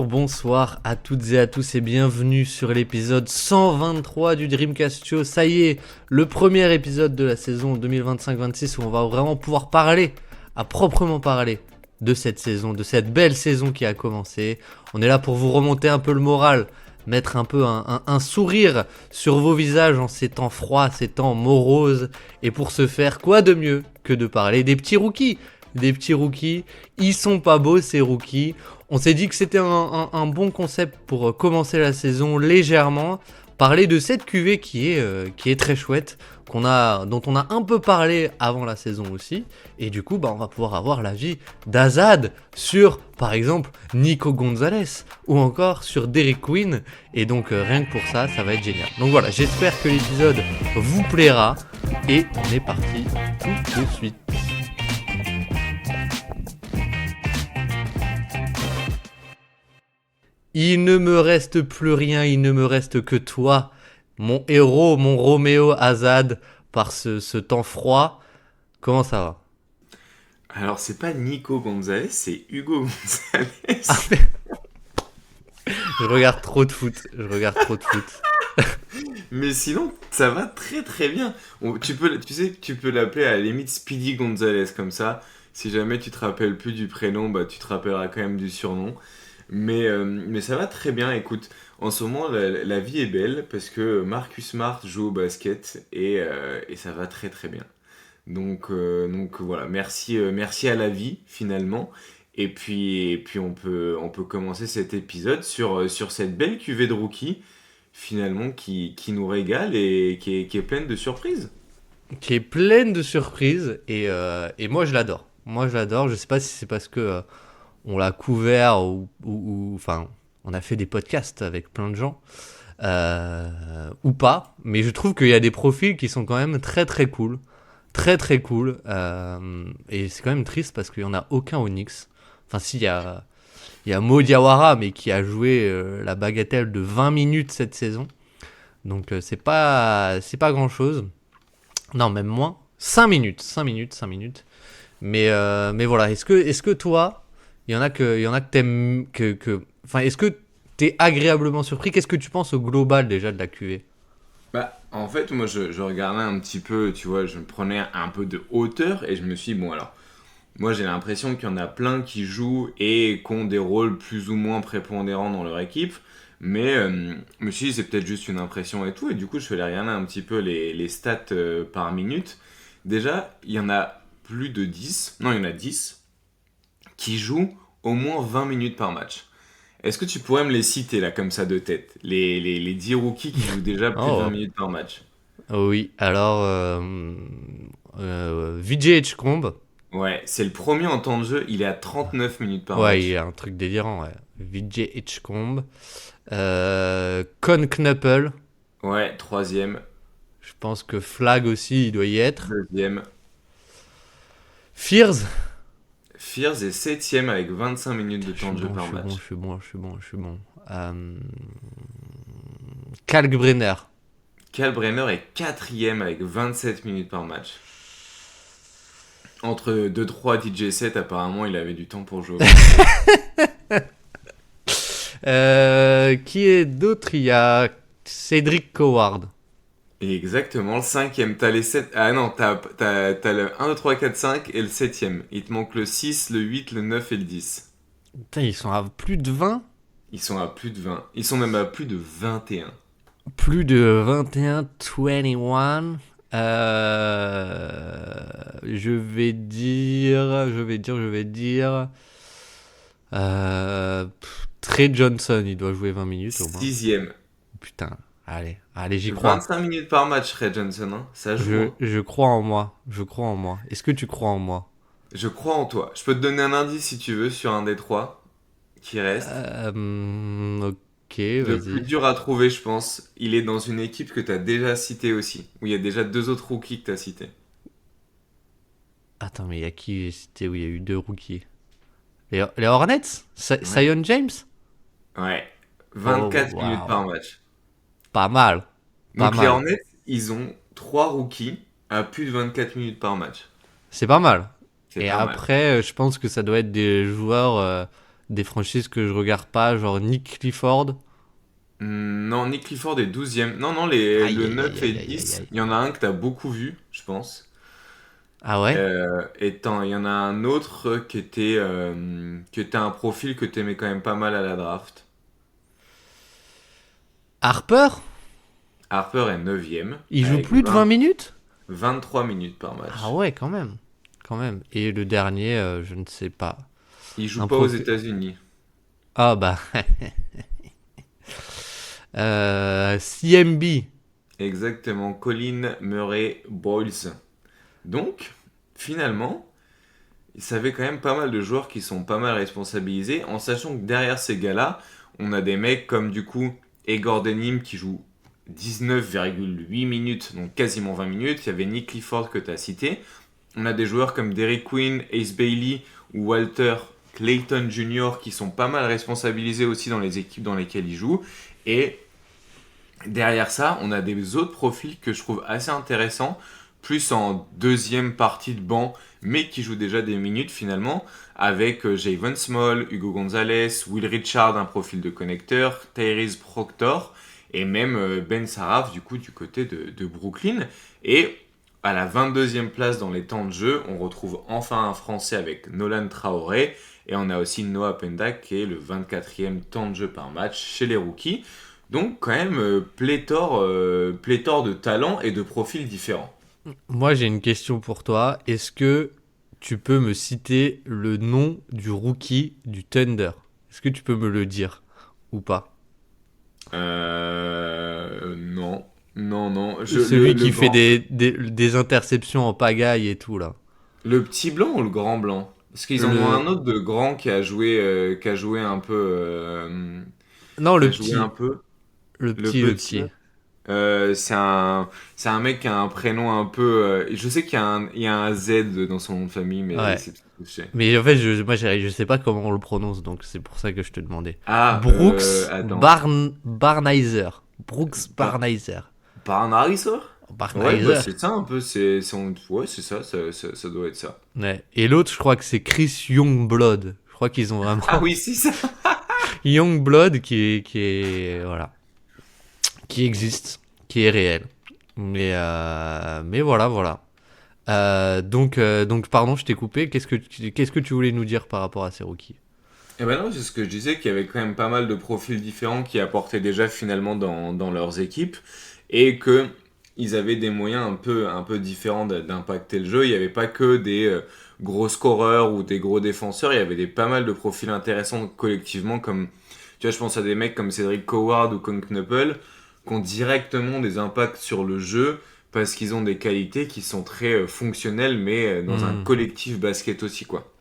Bonsoir à toutes et à tous et bienvenue sur l'épisode 123 du Dreamcast Show. Ça y est, le premier épisode de la saison 2025-26 où on va vraiment pouvoir parler, à proprement parler, de cette saison, de cette belle saison qui a commencé. On est là pour vous remonter un peu le moral, mettre un peu un sourire sur vos visages en ces temps froids, ces temps moroses. Et pour ce faire, quoi de mieux que de parler des petits rookies ? Des petits rookies, ils sont pas beaux ces rookies. On s'est dit que c'était un bon concept pour commencer la saison légèrement. Parler de cette cuvée qui est très chouette, dont on a un peu parlé avant la saison aussi. Et du coup, on va pouvoir avoir l'avis d'Azad sur, par exemple, Nico Gonzalez ou encore sur Derek Quinn. Et donc, rien que pour ça, ça va être génial. Donc voilà, j'espère que l'épisode vous plaira. Et on est parti tout de suite. Il ne me reste plus rien, il ne me reste que toi, mon héros, mon Roméo Azad, par ce temps froid. Comment ça va ? Alors, c'est pas Nico Gonzalez, c'est Hugo Gonzalez. Je regarde trop de foot, Mais sinon, ça va très très bien. Tu sais que tu peux l'appeler à la limite Speedy Gonzalez comme ça. Si jamais tu te rappelles plus du prénom, tu te rappelleras quand même du surnom. Mais ça va très bien, écoute. En ce moment, la vie est belle parce que Marcus Smart joue au basket et ça va très très bien. Donc voilà, merci à la vie finalement. Et puis on peut commencer cet épisode sur cette belle cuvée de rookie finalement qui nous régale et qui est pleine de surprises. Qui est pleine de surprises et moi je l'adore. Moi je l'adore, je sais pas si c'est parce que on l'a couvert ou enfin on a fait des podcasts avec plein de gens ou pas, mais je trouve qu'il y a des profils qui sont quand même très très cool. Très très cool. Et c'est quand même triste parce qu'il n'y en a aucun au Knicks. Enfin, si, il y a Mo Diawara, mais qui a joué la bagatelle de 20 minutes cette saison. Donc, c'est pas grand chose. Non, même moins. 5 minutes. Mais voilà. Est-ce que toi, il y en a que t'aimes. Enfin, est-ce que t'es agréablement surpris ? Qu'est-ce que tu penses au global déjà de la QV ? En fait, moi je regardais un petit peu, tu vois, je me prenais un peu de hauteur et je me suis dit, bon alors, moi j'ai l'impression qu'il y en a plein qui jouent et qui ont des rôles plus ou moins prépondérants dans leur équipe, mais je me suis dit, c'est peut-être juste une impression et tout, et du coup je suis allé regarder un petit peu les stats par minute. Déjà, il y en a plus de 10, non il y en a 10 qui jouent au moins 20 minutes par match. Est-ce que tu pourrais me les citer là comme ça de tête, les 10 rookies qui jouent déjà plus de 20 Oh, minutes par match? oui. Alors, VJ Edgecombe. Ouais, c'est le premier en temps de jeu, il est à 39 minutes par Ouais, il y match. a un truc délirant, ouais. VJ Hitchcomb. Con Knuppel. Ouais, troisième, Je pense que Flag aussi, il doit y être. deuxième. Fears. Fears est septième avec 25 minutes de Je suis temps de jeu bon, je par suis bon, match. je suis bon, je suis bon, je suis bon. Kalkbrenner. Kalbrenner est quatrième avec 27 minutes par match. Entre 2-3 DJ7, apparemment, il avait du temps pour jouer au basket. Qui est d'autre ? Il y a Cedric Coward. Et exactement, le cinquième, t'as les 7... Ah non, t'as le 1, 2, 3, 4, 5 et le septième. Il te manque le 6, le 8, le 9 et le 10. Putain, ils sont à plus de 20 ? Ils sont à plus de 20. Ils sont même à plus de 21. Plus de 21, 21. Je vais dire. Trey Johnson, il doit jouer 20 minutes au moins. Sixième. Putain, allez, j'y crois. 25 minutes par match, Ray Johnson, hein. Ça joue, hein. Je crois en moi. Est-ce que tu crois en moi ? Je crois en toi. Je peux te donner un indice si tu veux sur un des trois qui reste. Ok, Le plus vas-y. dur à trouver, je pense, il est dans une équipe que tu as déjà citée aussi, où il y a déjà deux autres rookies que tu as cités. Attends, mais il y a qui c'était où il y a eu deux rookies ? Les Hornets ? Ouais. Zion James ? Ouais. Oh, 24 minutes waouh. par match. Pas mal. Pas Donc les mal. Hornets, ils ont trois rookies à plus de 24 minutes par match. C'est pas mal. C'est Et pas mal. après, je pense que ça doit être des joueurs des franchises que je regarde pas, genre Nick Clifford. Non, Nick Clifford est 12e. Non, Aïe, le aïe, 9 aïe, et aïe, aïe, aïe, 10, aïe. il y en a un que t'as beaucoup vu, je pense. Ah ouais? Il y en a un autre qui était un profil que t'aimais quand même pas mal à la draft. Harper? Harper est 9e, Il joue avec plus de 20 minutes? 23 minutes par Ah match. ouais, quand même. Quand même. Et le dernier, je ne sais pas. Il joue Un pas aux profil. États-Unis. Ah bah. CMB. Exactement, Colin Murray Boyles. Donc, finalement, ça avait quand même pas mal de joueurs qui sont pas mal responsabilisés, en sachant que derrière ces gars-là, on a des mecs comme du coup Egor Denim qui joue 19,8 minutes, donc quasiment 20 minutes. Il y avait Nick Clifford que tu as cité. On a des joueurs comme Derek Quinn, Ace Bailey ou Walter Clayton Jr. qui sont pas mal responsabilisés aussi dans les équipes dans lesquelles ils jouent. Et derrière ça, on a des autres profils que je trouve assez intéressants, plus en deuxième partie de banc, mais qui jouent déjà des minutes finalement, avec Javon Small, Hugo Gonzalez, Will Richard, un profil de connecteur, Tyrese Proctor, et même Ben Saraf, du coup, du côté de Brooklyn. Et à la 22e place dans les temps de jeu, on retrouve enfin un Français avec Nolan Traoré, et on a aussi Noah Pendak, qui est le 24e temps de jeu par match chez les rookies. Donc quand même pléthore de talents et de profils différents. Moi, j'ai une question pour toi. Est-ce que tu peux me citer le nom du rookie du Thunder? Est-ce que tu peux me le dire ou pas? Non, non, non. Celui Le qui fait grand, des interceptions en pagaille et tout, là. le petit blanc ou le grand blanc? Parce qu'ils en ont Le... un autre de grand qui a joué un peu, Non, qui le a joué un petit. peu. Le Le petit, le petit petit. là. C'est un mec qui a un prénom un peu. Je sais il y a un Z dans son nom de famille, mais Ouais. c'est tout ce que je sais. Mais en fait, je sais pas comment on le prononce, donc c'est pour ça que je te demandais. Ah, Brooks attends. Barnizer. Brooks Pas, Barnizer. pas un Harissa? Ouais, bah Barnizer. c'est ça un peu, ouais, c'est ça, ça doit être ça. Ouais. Et l'autre, je crois que c'est Chris Youngblood. Je crois qu'ils ont Ah vraiment oui, c'est ça. Youngblood voilà, qui existe, qui est réel. Mais voilà, voilà. Donc, pardon, je t'ai coupé. Qu'est-ce que tu voulais nous dire par rapport à ces rookies? Et ben non, c'est ce que je disais, qu'il y avait quand même pas mal de profils différents qui apportaient déjà finalement dans leurs équipes et que ils avaient des moyens un peu différents d'impacter le jeu. Il n'y avait pas que des gros scoreurs ou des gros défenseurs, il y avait pas mal de profils intéressants collectivement comme, tu vois, je pense à des mecs comme Cedric Coward ou Con Knuppel qui ont directement des impacts sur le jeu parce qu'ils ont des qualités qui sont très fonctionnelles mais dans un Hmm. collectif basket aussi quoi.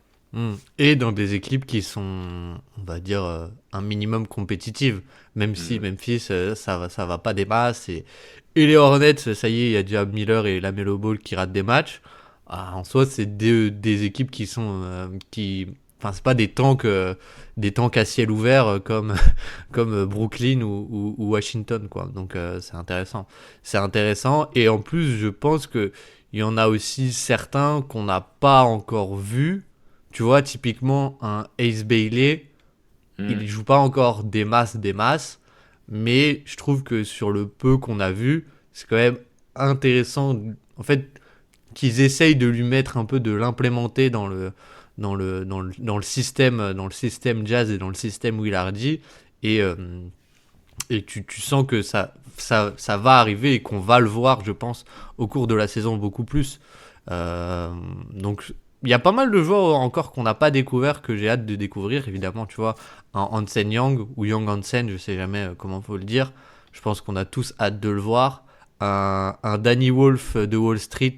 Et dans des équipes qui sont, on va dire, un minimum compétitives. Même si Hmm. Memphis, ça va pas des masses. Et les Hornets, ça y est, il y a déjà Miller et Lamelo Ball qui ratent des matchs. Ah, en soi, c'est des équipes qui sont, enfin, c'est pas des tanks à ciel ouvert comme Brooklyn ou Washington, quoi. Donc, c'est intéressant. C'est intéressant. Et en plus, je pense que il y en a aussi certains qu'on n'a pas encore vus. Tu vois, typiquement, un Ace Bailey, il Hmm. joue pas encore des masses, mais je trouve que sur le peu qu'on a vu, c'est quand même intéressant, en fait, qu'ils essayent de lui mettre un peu de l'implémenter dans le système jazz et dans le système Will Hardy, et, euh, et tu sens que ça va arriver et qu'on va le voir, je pense, au cours de la saison beaucoup plus. Donc il y a pas mal de joueurs encore qu'on n'a pas découvert que j'ai hâte de découvrir évidemment, tu vois, un Hansen Young ou Young Hansen, je sais jamais comment faut le dire. Je pense qu'on a tous hâte de le voir. Un Danny Wolf de Wall Street,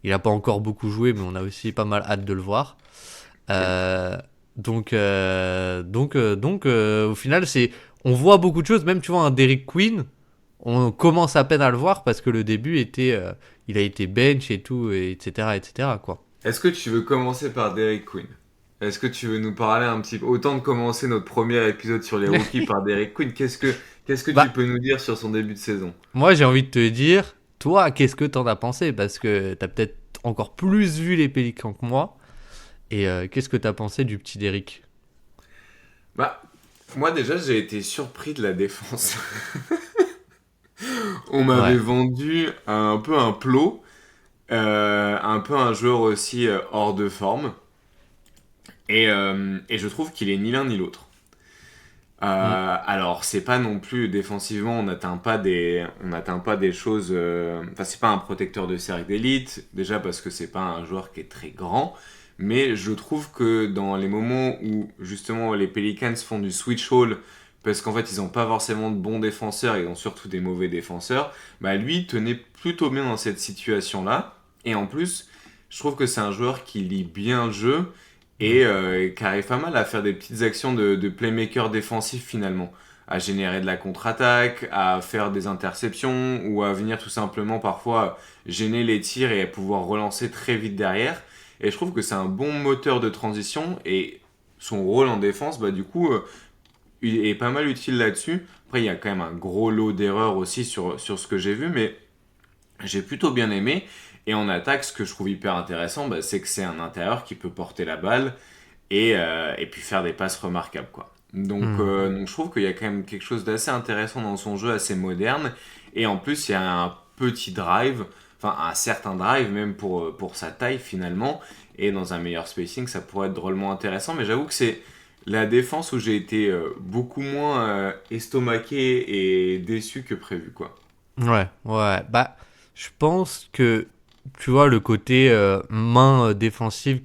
il a pas encore beaucoup joué, mais on a aussi pas mal hâte de le voir. Quel Euh, au final, on voit beaucoup de choses. Même, tu vois, un Derrick Queen, on commence à peine à le voir parce que le début il a été bench et tout, etc., etc., quoi. Est-ce que tu veux commencer par Derek Quinn? Est-ce que tu veux nous parler un petit peu, autant de commencer notre premier épisode sur les rookies par Derek Quinn, qu'est-ce que tu Bah, peux nous dire sur son début de saison? moi, j'ai envie de te dire, toi, qu'est-ce que t'en as pensé? Parce que t'as peut-être encore plus vu les Pélicans que moi. Et qu'est-ce que t'as pensé du petit Derrick? Bah, moi déjà, j'ai été surpris de la défense. On m'avait Ouais. vendu un peu un plot, un peu un joueur aussi hors de forme. Et je trouve qu'il est ni l'un ni l'autre. Mm. Alors, c'est pas non plus défensivement, on n'atteint pas des choses. Enfin, c'est pas un protecteur de cercle d'élite, déjà parce que c'est pas un joueur qui est très grand. Mais je trouve que dans les moments où justement les Pelicans font du switch hall, parce qu'en fait ils ont pas forcément de bons défenseurs, ils ont surtout des mauvais défenseurs, bah lui tenait plutôt bien dans cette situation-là. Et en plus, je trouve que c'est un joueur qui lit bien le jeu et qui arrive pas mal à faire des petites actions de playmaker défensif finalement, à générer de la contre-attaque, à faire des interceptions ou à venir tout simplement parfois gêner les tirs et à pouvoir relancer très vite derrière. Et je trouve que c'est un bon moteur de transition et son rôle en défense, bah du coup, il est pas mal utile là-dessus. Après, il y a quand même un gros lot d'erreurs aussi sur ce que j'ai vu, mais j'ai plutôt bien aimé. Et en attaque, ce que je trouve hyper intéressant, bah, c'est que c'est un intérieur qui peut porter la balle et puis faire des passes remarquables, quoi. Mm. Donc je trouve qu'il y a quand même quelque chose d'assez intéressant dans son jeu, assez moderne. Et en plus, il y a un petit drive, enfin un certain drive même pour sa taille finalement. Et dans un meilleur spacing, ça pourrait être drôlement intéressant. Mais j'avoue que c'est la défense où j'ai été beaucoup moins estomaqué et déçu que prévu, quoi. Ouais, ouais. Bah, je pense que, tu vois, le côté main défensive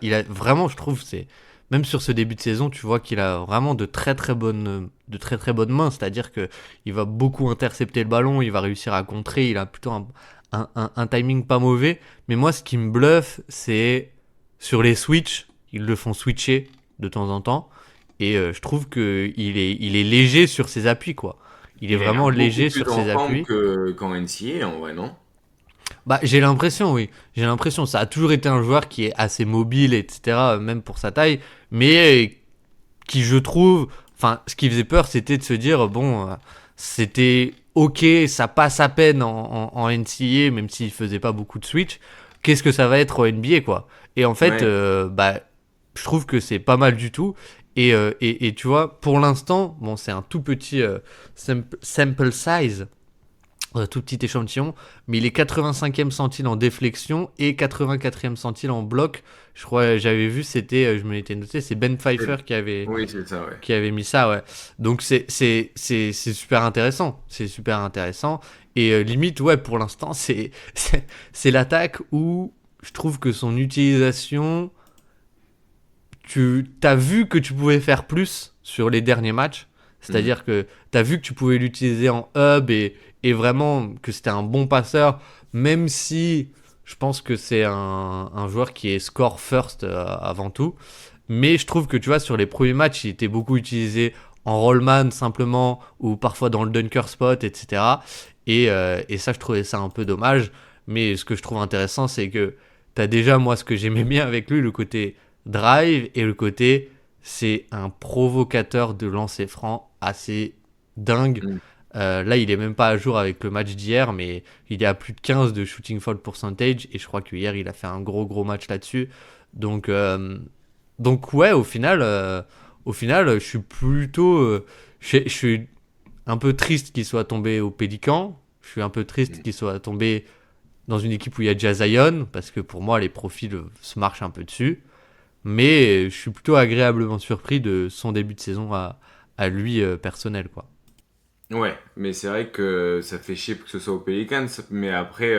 il a vraiment, je trouve, c'est. Même sur ce début de saison, tu vois qu'il a vraiment de très très bonnes mains. C'est-à-dire que il va beaucoup intercepter le ballon, il va réussir à contrer, il a plutôt un timing pas mauvais. Mais moi, ce qui me bluffe, c'est sur les switches, ils le font switcher de temps en temps. Et je trouve que il est léger sur ses appuis, quoi. Il est Il a l'air vraiment beaucoup léger plus sur en ses forme appuis. qu'en NCAA, en vrai, non? Bah, j'ai l'impression, oui. J'ai l'impression. Ça a toujours été un joueur qui est assez mobile, etc., même pour sa taille, mais qui, je trouve, enfin, ce qui faisait peur, c'était de se dire, bon, c'était ok, ça passe à peine en NCAA, même s'il faisait pas beaucoup de switch. Qu'est-ce que ça va être au NBA, quoi? Et en fait, Ouais. bah, je trouve que c'est pas mal du tout. Et tu vois, pour l'instant, bon, c'est un tout petit sample size, tout petit échantillon, mais il est 85e centile en déflexion et 84e centile en bloc. Je crois, j'avais vu, je me l'étais noté, c'est Ben Pfeiffer Oui, c'est ça, ouais. qui avait mis ça, ouais. Donc c'est super intéressant, c'est super intéressant. Et limite, ouais, pour l'instant, c'est l'attaque où je trouve que son utilisation, tu t'as vu que tu pouvais faire plus sur les derniers matchs. Mhm. C'est-à-dire que tu as vu que tu pouvais l'utiliser en hub et vraiment que c'était un bon passeur, même si je pense que c'est un joueur qui est score first avant tout. Mais je trouve que tu vois, sur les premiers matchs, il était beaucoup utilisé en rollman simplement ou parfois dans le dunker spot, etc. Et ça, je trouvais ça un peu dommage. Mais ce que je trouve intéressant, c'est que tu as déjà, moi, ce que j'aimais bien avec lui, le côté drive et le côté c'est un provocateur de lancer franc assez dingue. Mhm. Là, il est même pas à jour avec le match d'hier, mais il est à plus de 15 de shooting foul percentage et je crois que hier il a fait un gros match là-dessus. Donc, euh, donc ouais, au final, je suis plutôt, je suis un peu triste qu'il soit tombé au Pélican. Je suis un peu triste Mhm. qu'il soit tombé dans une équipe où il y a déjà Zion parce que pour moi les profils se marchent un peu dessus. Mais je suis plutôt agréablement surpris de son début de saison à lui personnel, quoi. Ouais, mais c'est vrai que ça fait chier que ce soit aux Pelicans, mais après,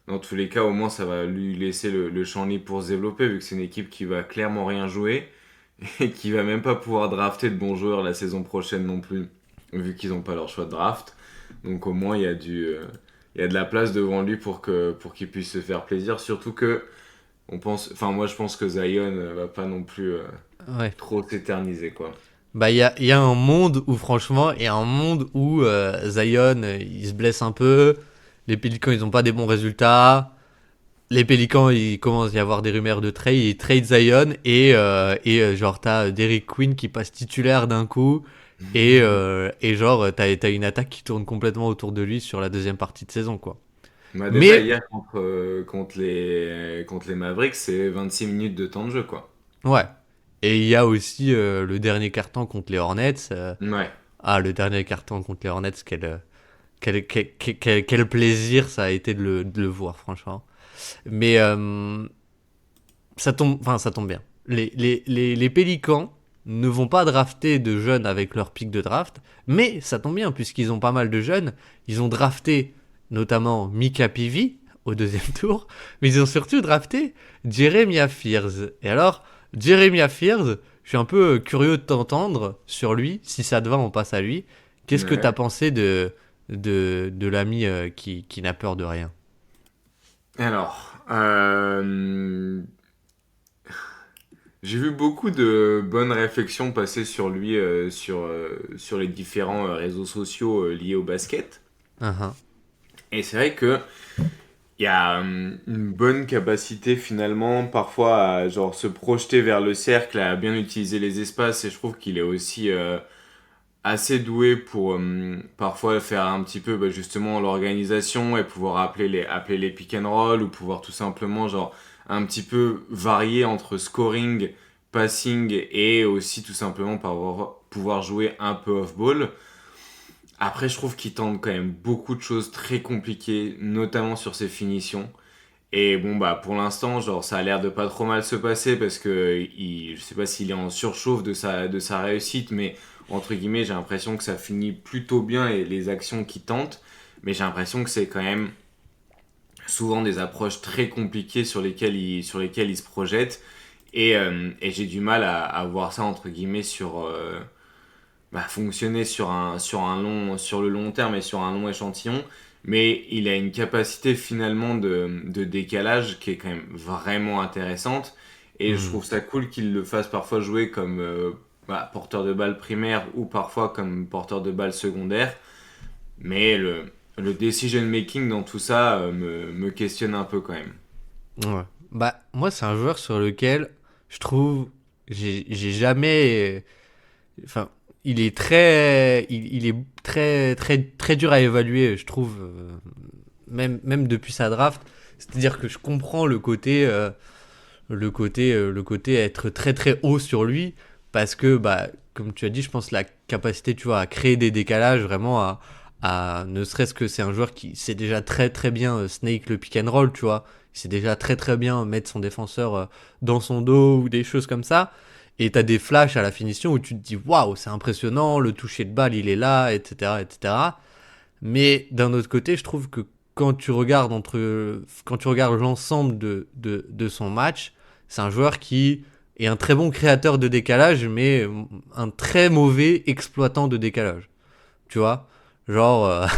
dans tous les cas, au moins ça va lui laisser le champ libre pour se développer, vu que c'est une équipe qui va clairement rien jouer et qui va même pas pouvoir drafter de bons joueurs la saison prochaine non plus, vu qu'ils n'ont pas leur choix de draft. Donc au moins il y a de la place devant lui pour qu'il puisse se faire plaisir, surtout que enfin moi je pense que Zion va pas non plus Ouais. trop s'éterniser quoi. Bah, il y a un monde où, franchement, il y a un monde où Zion, il se blesse un peu. Les Pélicans, ils ont pas des bons résultats. Les Pélicans, il commence à y avoir des rumeurs de trade. Ils trade Zion et genre, t'as Derrick Queen qui passe titulaire d'un coup. Et genre, t'as une attaque qui tourne complètement autour de lui sur la deuxième partie de saison, quoi. Bah déjà, Mais, hier, contre les Mavericks, c'est 26 minutes de temps de jeu, quoi. ouais. Et il y a aussi le dernier carton contre les Hornets. Ouais. Le dernier carton contre les Hornets, quel plaisir ça a été de le voir, franchement. Mais ça tombe bien. Les Pélicans ne vont pas drafter de jeunes avec leur pic de draft, mais ça tombe bien puisqu'ils ont pas mal de jeunes. Ils ont drafté notamment Mika Pivi au deuxième tour, mais ils ont surtout drafté Jeremiah Fears. Et alors, Jeremiah Fears, je suis un peu curieux de t'entendre sur lui. Si ça te va, on passe à lui. Qu'est-ce que t'as Ouais. pensé de l'ami qui n'a peur de rien? Alors, j'ai vu beaucoup de bonnes réflexions passer sur lui, sur les différents réseaux sociaux liés au basket. Uhum. Et c'est vrai que il y a une bonne capacité finalement parfois à genre se projeter vers le cercle, à bien utiliser les espaces. Et je trouve qu'il est aussi assez doué pour parfois faire un petit peu justement l'organisation et pouvoir appeler les pick and roll ou pouvoir tout simplement genre un petit peu varier entre scoring, passing et aussi tout simplement pouvoir jouer un peu off-ball. Après, je trouve qu'il tente quand même beaucoup de choses très compliquées, notamment sur ses finitions. Et bon, bah, pour l'instant, genre, ça a l'air de pas trop mal se passer parce que je sais pas s'il est en surchauffe de sa réussite, mais entre guillemets, j'ai l'impression que ça finit plutôt bien les actions qu'il tente. Mais j'ai l'impression que c'est quand même souvent des approches très compliquées sur lesquelles il se projette. Et j'ai du mal à voir ça, entre guillemets, fonctionner sur le long terme et sur un long échantillon. Mais il a une capacité finalement de décalage qui est quand même vraiment intéressante. Et je Hmm. trouve ça cool qu'il le fasse parfois jouer comme porteur de balle primaire ou parfois comme porteur de balle secondaire. Mais le decision making dans tout ça me questionne un peu quand même. Ouais. Bah, moi, c'est un joueur sur lequel je trouve j'ai jamais. Enfin, il est très dur à évaluer, je trouve, même depuis sa draft. C'est-à-dire que je comprends le côté être très haut sur lui, parce que, bah, comme tu as dit, je pense la capacité, tu vois, à créer des décalages, vraiment ne serait-ce que c'est un joueur qui sait déjà très bien snake le pick and roll, tu vois. Il sait déjà très bien mettre son défenseur dans son dos ou des choses comme ça. Et t'as des flashs à la finition où tu te dis waouh, c'est impressionnant, le toucher de balle il est là, etc. Mais d'un autre côté, je trouve que quand tu regardes l'ensemble de son match, c'est un joueur qui est un très bon créateur de décalage, mais un très mauvais exploitant de décalage. Tu vois? Genre,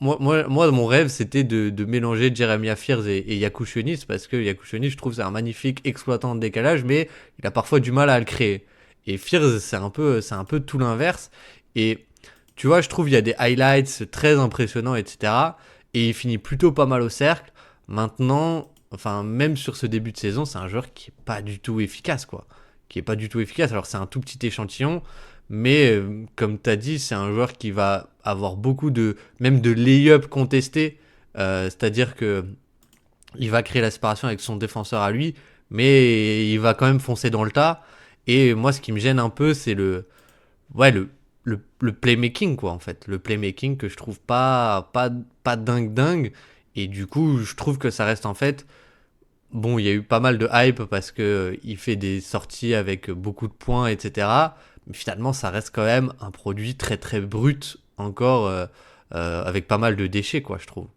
mon rêve, c'était de mélanger Jeremiah Fears et Yakushonis, parce que Yakushonis, je trouve, c'est un magnifique exploitant de décalage, mais il a parfois du mal à le créer. Et Fears, c'est un peu tout l'inverse. Et tu vois, je trouve, il y a des highlights très impressionnants, etc. Et il finit plutôt pas mal au cercle. Maintenant, enfin, même sur ce début de saison, c'est un joueur qui est pas du tout efficace, quoi. Qui est pas du tout efficace. Alors, c'est un tout petit échantillon. Mais comme tu as dit, c'est un joueur qui va avoir beaucoup même de lay-up contestés. C'est-à-dire que il va créer la séparation avec son défenseur à lui, mais il va quand même foncer dans le tas. Et moi, ce qui me gêne un peu, c'est ouais, le playmaking, quoi, en fait. Le playmaking que je trouve pas dingue. Et du coup, je trouve que ça reste en fait. Bon, il y a eu pas mal de hype parce que il fait des sorties avec beaucoup de points, etc. Mais finalement, ça reste quand même un produit très brut, encore avec pas mal de déchets, quoi, je trouve.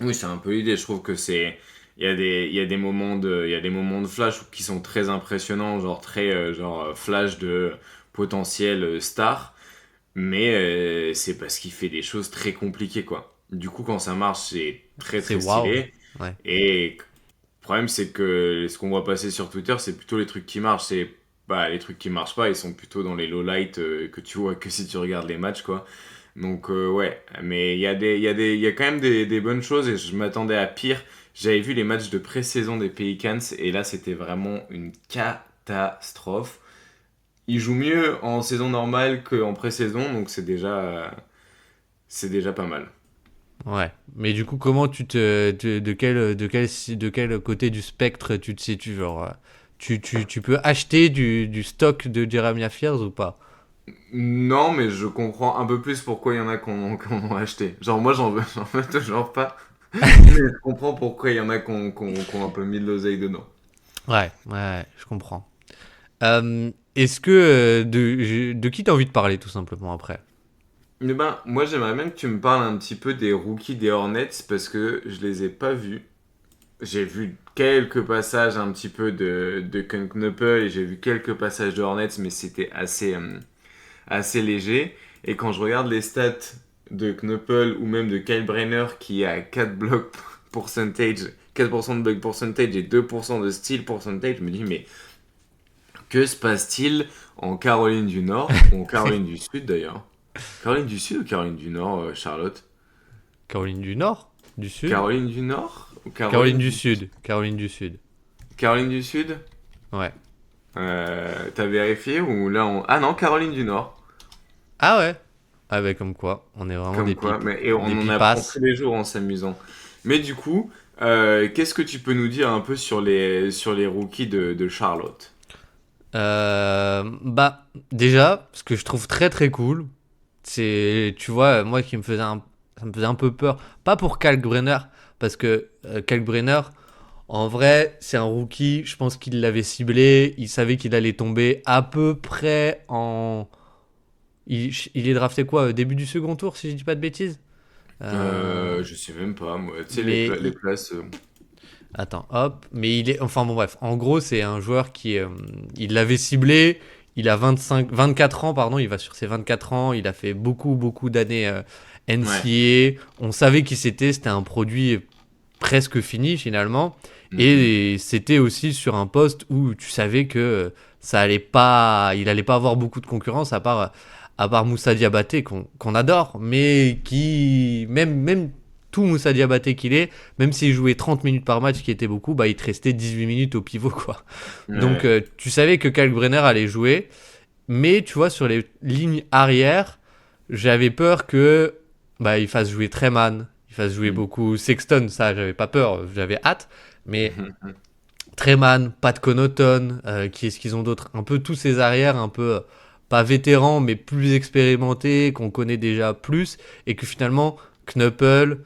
Oui, c'est un peu l'idée. Je trouve que c'est. Il y a des il y a des moments de flash qui sont très impressionnants, genre flash de potentiel star. Mais c'est parce qu'il fait des choses très compliquées, quoi. Du coup, quand ça marche, c'est C'est très waouh. stylé. Ouais. Et le problème, c'est que ce qu'on voit passer sur Twitter, c'est plutôt les trucs qui marchent. C'est les trucs qui marchent pas, ils sont plutôt dans les lowlights que tu vois que si tu regardes les matchs, quoi. Donc, ouais. Mais il y a quand même des bonnes choses et je m'attendais à pire. J'avais vu les matchs de pré-saison des Pelicans et là, c'était vraiment une catastrophe. Ils jouent mieux en saison normale qu'en pré-saison, donc c'est déjà pas mal. Ouais. Mais du coup, comment de quel côté du spectre tu te situes, genre, tu peux acheter du stock de Jeremiah Fears ou pas? Non, mais je comprends un peu plus pourquoi il y en a qu'on a acheté. Genre, moi, j'en veux toujours pas. Mais je comprends pourquoi il y en a qu'on un peu mis de l'oseille dedans. Ouais, je comprends. Est-ce que de qui t'as envie de parler tout simplement après? Mais ben, moi, j'aimerais bien que tu me parles un petit peu des rookies des Hornets parce que je les ai pas vus. J'ai vu quelques passages un petit peu de Knuckle et j'ai vu quelques passages de Hornets, mais c'était assez léger. Et quand je regarde les stats de Knuckle ou même de Kyle Brenner qui a 4 blocs percentage, 4% de block percentage et 2% de steal percentage, je me dis mais que se passe-t-il en Caroline du Nord ou en Caroline du Sud d'ailleurs? Caroline du Sud ou Caroline du Nord, Charlotte? Caroline du Nord? Du Sud? Caroline du Nord ou Caroline Caroline du du... Sud. Caroline du Sud. Caroline du Sud? Ouais. T'as vérifié ou là on... Ah non, Caroline du Nord. Ah ouais? Ah bah comme quoi, on est vraiment Comme des quoi, pipes. mais, et on Des en apprend tous pipasses. les jours en s'amusant. Mais du coup, qu'est-ce que tu peux nous dire un peu sur les rookies de Charlotte? Bah déjà, ce que je trouve très très cool, c'est, tu vois, moi qui ça me faisait un peu peur. Pas pour Kalkbrenner, parce que Kalkbrenner, en vrai, c'est un rookie, je pense qu'il l'avait ciblé, il savait qu'il allait tomber à peu près en... il est drafté quoi, début du second tour, si je dis pas de bêtises. Je sais même pas, moi. Tu sais, Mais les places. attends, hop. Mais il est. Enfin bon, bref. En gros, c'est un joueur qui. Il l'avait ciblé. Il a 24 ans, pardon. Il va sur ses 24 ans. Il a fait beaucoup, beaucoup d'années Ouais. NCAA. On savait qui c'était. C'était un produit presque fini finalement. Mhm. Et c'était aussi sur un poste où tu savais que ça allait pas. Il allait pas avoir beaucoup de concurrence à part Moussa Diabaté qu'on adore. Mais qui. Même tout Moussa Diabaté qu'il est, même s'il jouait 30 minutes par match, qui était beaucoup, bah, il te restait 18 minutes au pivot, quoi. Donc, Ouais. tu savais que Kalkbrenner allait jouer, mais tu vois, sur les lignes arrière, j'avais peur que bah, il fasse jouer Treman, il fasse jouer Mhm. beaucoup Sexton, ça, j'avais pas peur, j'avais hâte, mais Treman, Pat Connaughton, qui est-ce qu'ils ont d'autres? Un peu tous ces arrières, un peu pas vétérans, mais plus expérimentés, qu'on connaît déjà plus, et que finalement, Knuppel,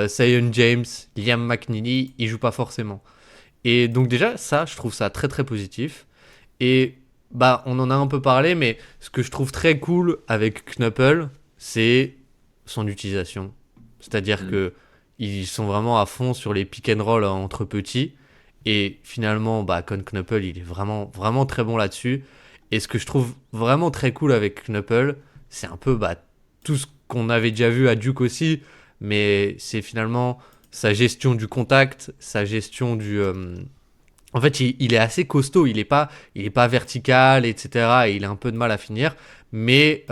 Zion James, Liam McNeely, ils jouent pas forcément. Et donc déjà, ça, je trouve ça très très positif. Et bah, on en a un peu parlé, mais ce que je trouve très cool avec Knuppel, c'est son utilisation. C'est-à-dire Mhm. que ils sont vraiment à fond sur les pick and roll entre petits. Et finalement, bah, Con Knuppel, il est vraiment, vraiment très bon là-dessus. Et ce que je trouve vraiment très cool avec Knuppel, c'est un peu bah, tout ce qu'on avait déjà vu à Duke aussi, mais c'est finalement sa gestion du contact, sa gestion du... En fait, il est assez costaud, il est pas vertical, etc. Et il a un peu de mal à finir, mais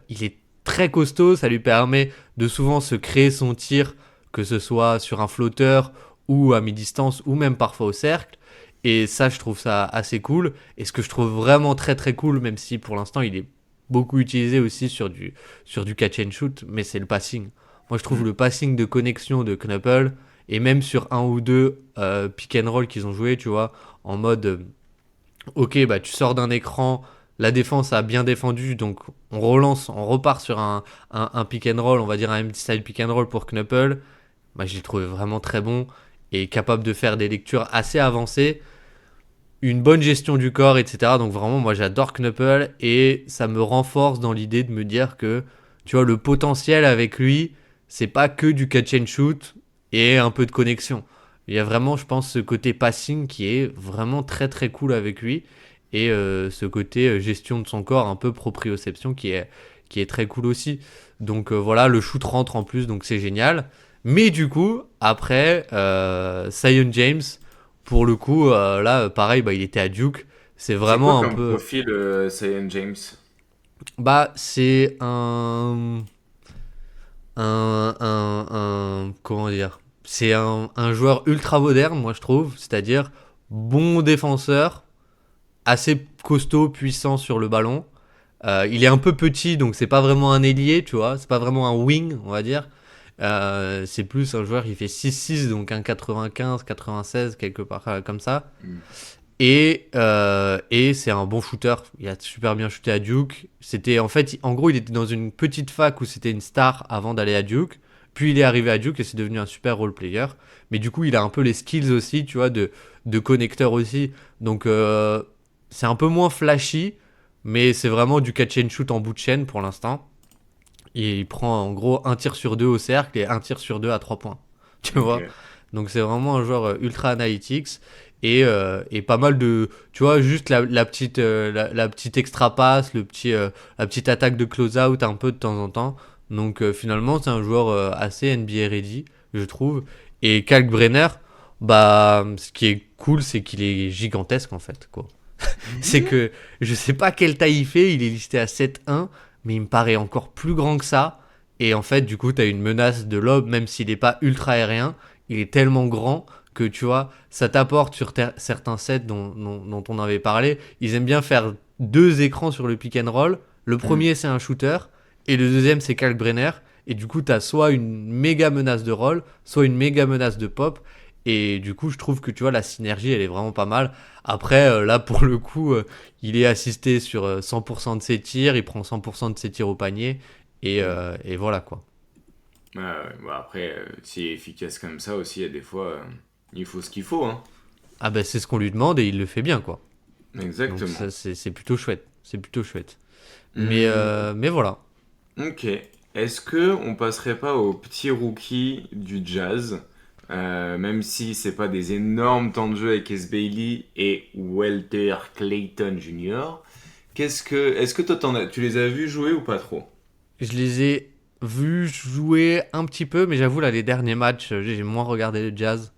il est très costaud, ça lui permet de souvent se créer son tir, que ce soit sur un flotteur ou à mi-distance ou même parfois au cercle. Et ça, je trouve ça assez cool. Et ce que je trouve vraiment très très cool, même si pour l'instant il est beaucoup utilisé aussi sur du catch and shoot, mais c'est le passing. Moi, je trouve Mhm. le passing de connexion de Knuppel, et même sur un ou deux pick and roll qu'ils ont joué, tu vois, en mode ok, bah tu sors d'un écran, la défense a bien défendu, donc on relance, on repart sur un pick and roll, on va dire un empty style pick and roll pour Knuppel. Bah, je l'ai trouvé vraiment très bon et capable de faire des lectures assez avancées, une bonne gestion du corps, etc. Donc vraiment, moi j'adore Knuppel et ça me renforce dans l'idée de me dire que, tu vois, le potentiel avec lui, c'est pas que du catch and shoot et un peu de connexion. Il y a vraiment, je pense, ce côté passing qui est vraiment très très cool avec lui et ce côté gestion de son corps, un peu proprioception qui est très cool aussi. Donc voilà, le shoot rentre en plus, donc c'est génial. Mais du coup, après, Zion James, pour le coup, là, pareil, bah, il était à Duke. C'est C'est quoi vraiment un comme peu. profil, Cyan James? Bah, c'est comment dire? C'est un joueur ultra moderne, moi, je trouve. C'est-à-dire bon défenseur, assez costaud, puissant sur le ballon. Il est un peu petit, donc c'est pas vraiment un ailier, tu vois. C'est pas vraiment un wing, on va dire. C'est plus un joueur qui fait 6-6, donc un 95, 96, quelque part comme ça. Mhm. Et c'est un bon shooter. Il a super bien shooté à Duke. C'était en fait, en gros, il était dans une petite fac où c'était une star avant d'aller à Duke. Puis il est arrivé à Duke et c'est devenu un super role player. Mais du coup, il a un peu les skills aussi, tu vois, de connecteur aussi. Donc c'est un peu moins flashy, mais c'est vraiment du catch and shoot en bout de chaîne pour l'instant. Et il prend en gros un tir sur deux au cercle et un tir sur deux à 3 points. Tu vois? Ok. Donc c'est vraiment un joueur ultra analytics et pas mal de, tu vois, juste la petite, la petite extra passe, la petite attaque de close-out un peu de temps en temps. Donc finalement c'est un joueur assez NBA ready, je trouve. Et Kalkbrenner, bah ce qui est cool c'est qu'il est gigantesque en fait, quoi. C'est que je sais pas quelle taille il fait, il est listé à 7-1, mais il me paraît encore plus grand que ça. Et en fait, du coup, t'as une menace de lob, même s'il n'est pas ultra aérien, il est tellement grand que tu vois, ça t'apporte sur certains sets dont on avait parlé. Ils aiment bien faire deux écrans sur le pick and roll. Le Mm. premier, c'est un shooter, et le deuxième, c'est Kalkbrenner. Et du coup, t'as soit une méga menace de roll, soit une méga menace de pop. Et du coup, je trouve que tu vois, la synergie, elle est vraiment pas mal. Après, là, pour le coup, il est assisté sur 100% de ses tirs, il prend 100% de ses tirs au panier, Mm. et voilà quoi. Ouais. Bon, après, s'il est efficace comme ça aussi, il y a des fois, il faut ce qu'il faut, hein. Ah ben c'est ce qu'on lui demande et il le fait bien quoi. Donc Exactement. ça c'est plutôt chouette. C'est plutôt chouette. Hmm, Mais voilà. ok. Est-ce que on passerait pas aux petits rookies du Jazz, même si c'est pas des énormes temps de jeu avec S. Bailey et Walter Clayton Jr. Est-ce que toi tu les as vus jouer ou pas trop? Je les ai vus jouer un petit peu, mais j'avoue là les derniers matchs, j'ai moins regardé le Jazz.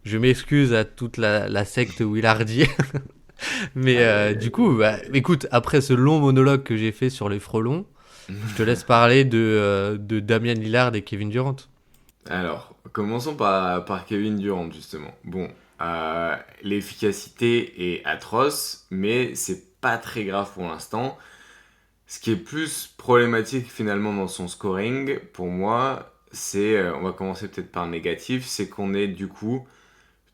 Je m'excuse à toute la secte Willardy. Mais Aïe, aïe, du coup, bah, écoute, après ce long monologue que j'ai fait sur les frelons, aïe. je te laisse parler de Damian Lillard et Kevin Durant. Alors, commençons par Kevin Durant, justement. Bon, l'efficacité est atroce, mais c'est pas très grave pour l'instant. Ce qui est plus problématique finalement dans son scoring, pour moi, c'est, on va commencer peut-être par négatif, c'est qu'on est du coup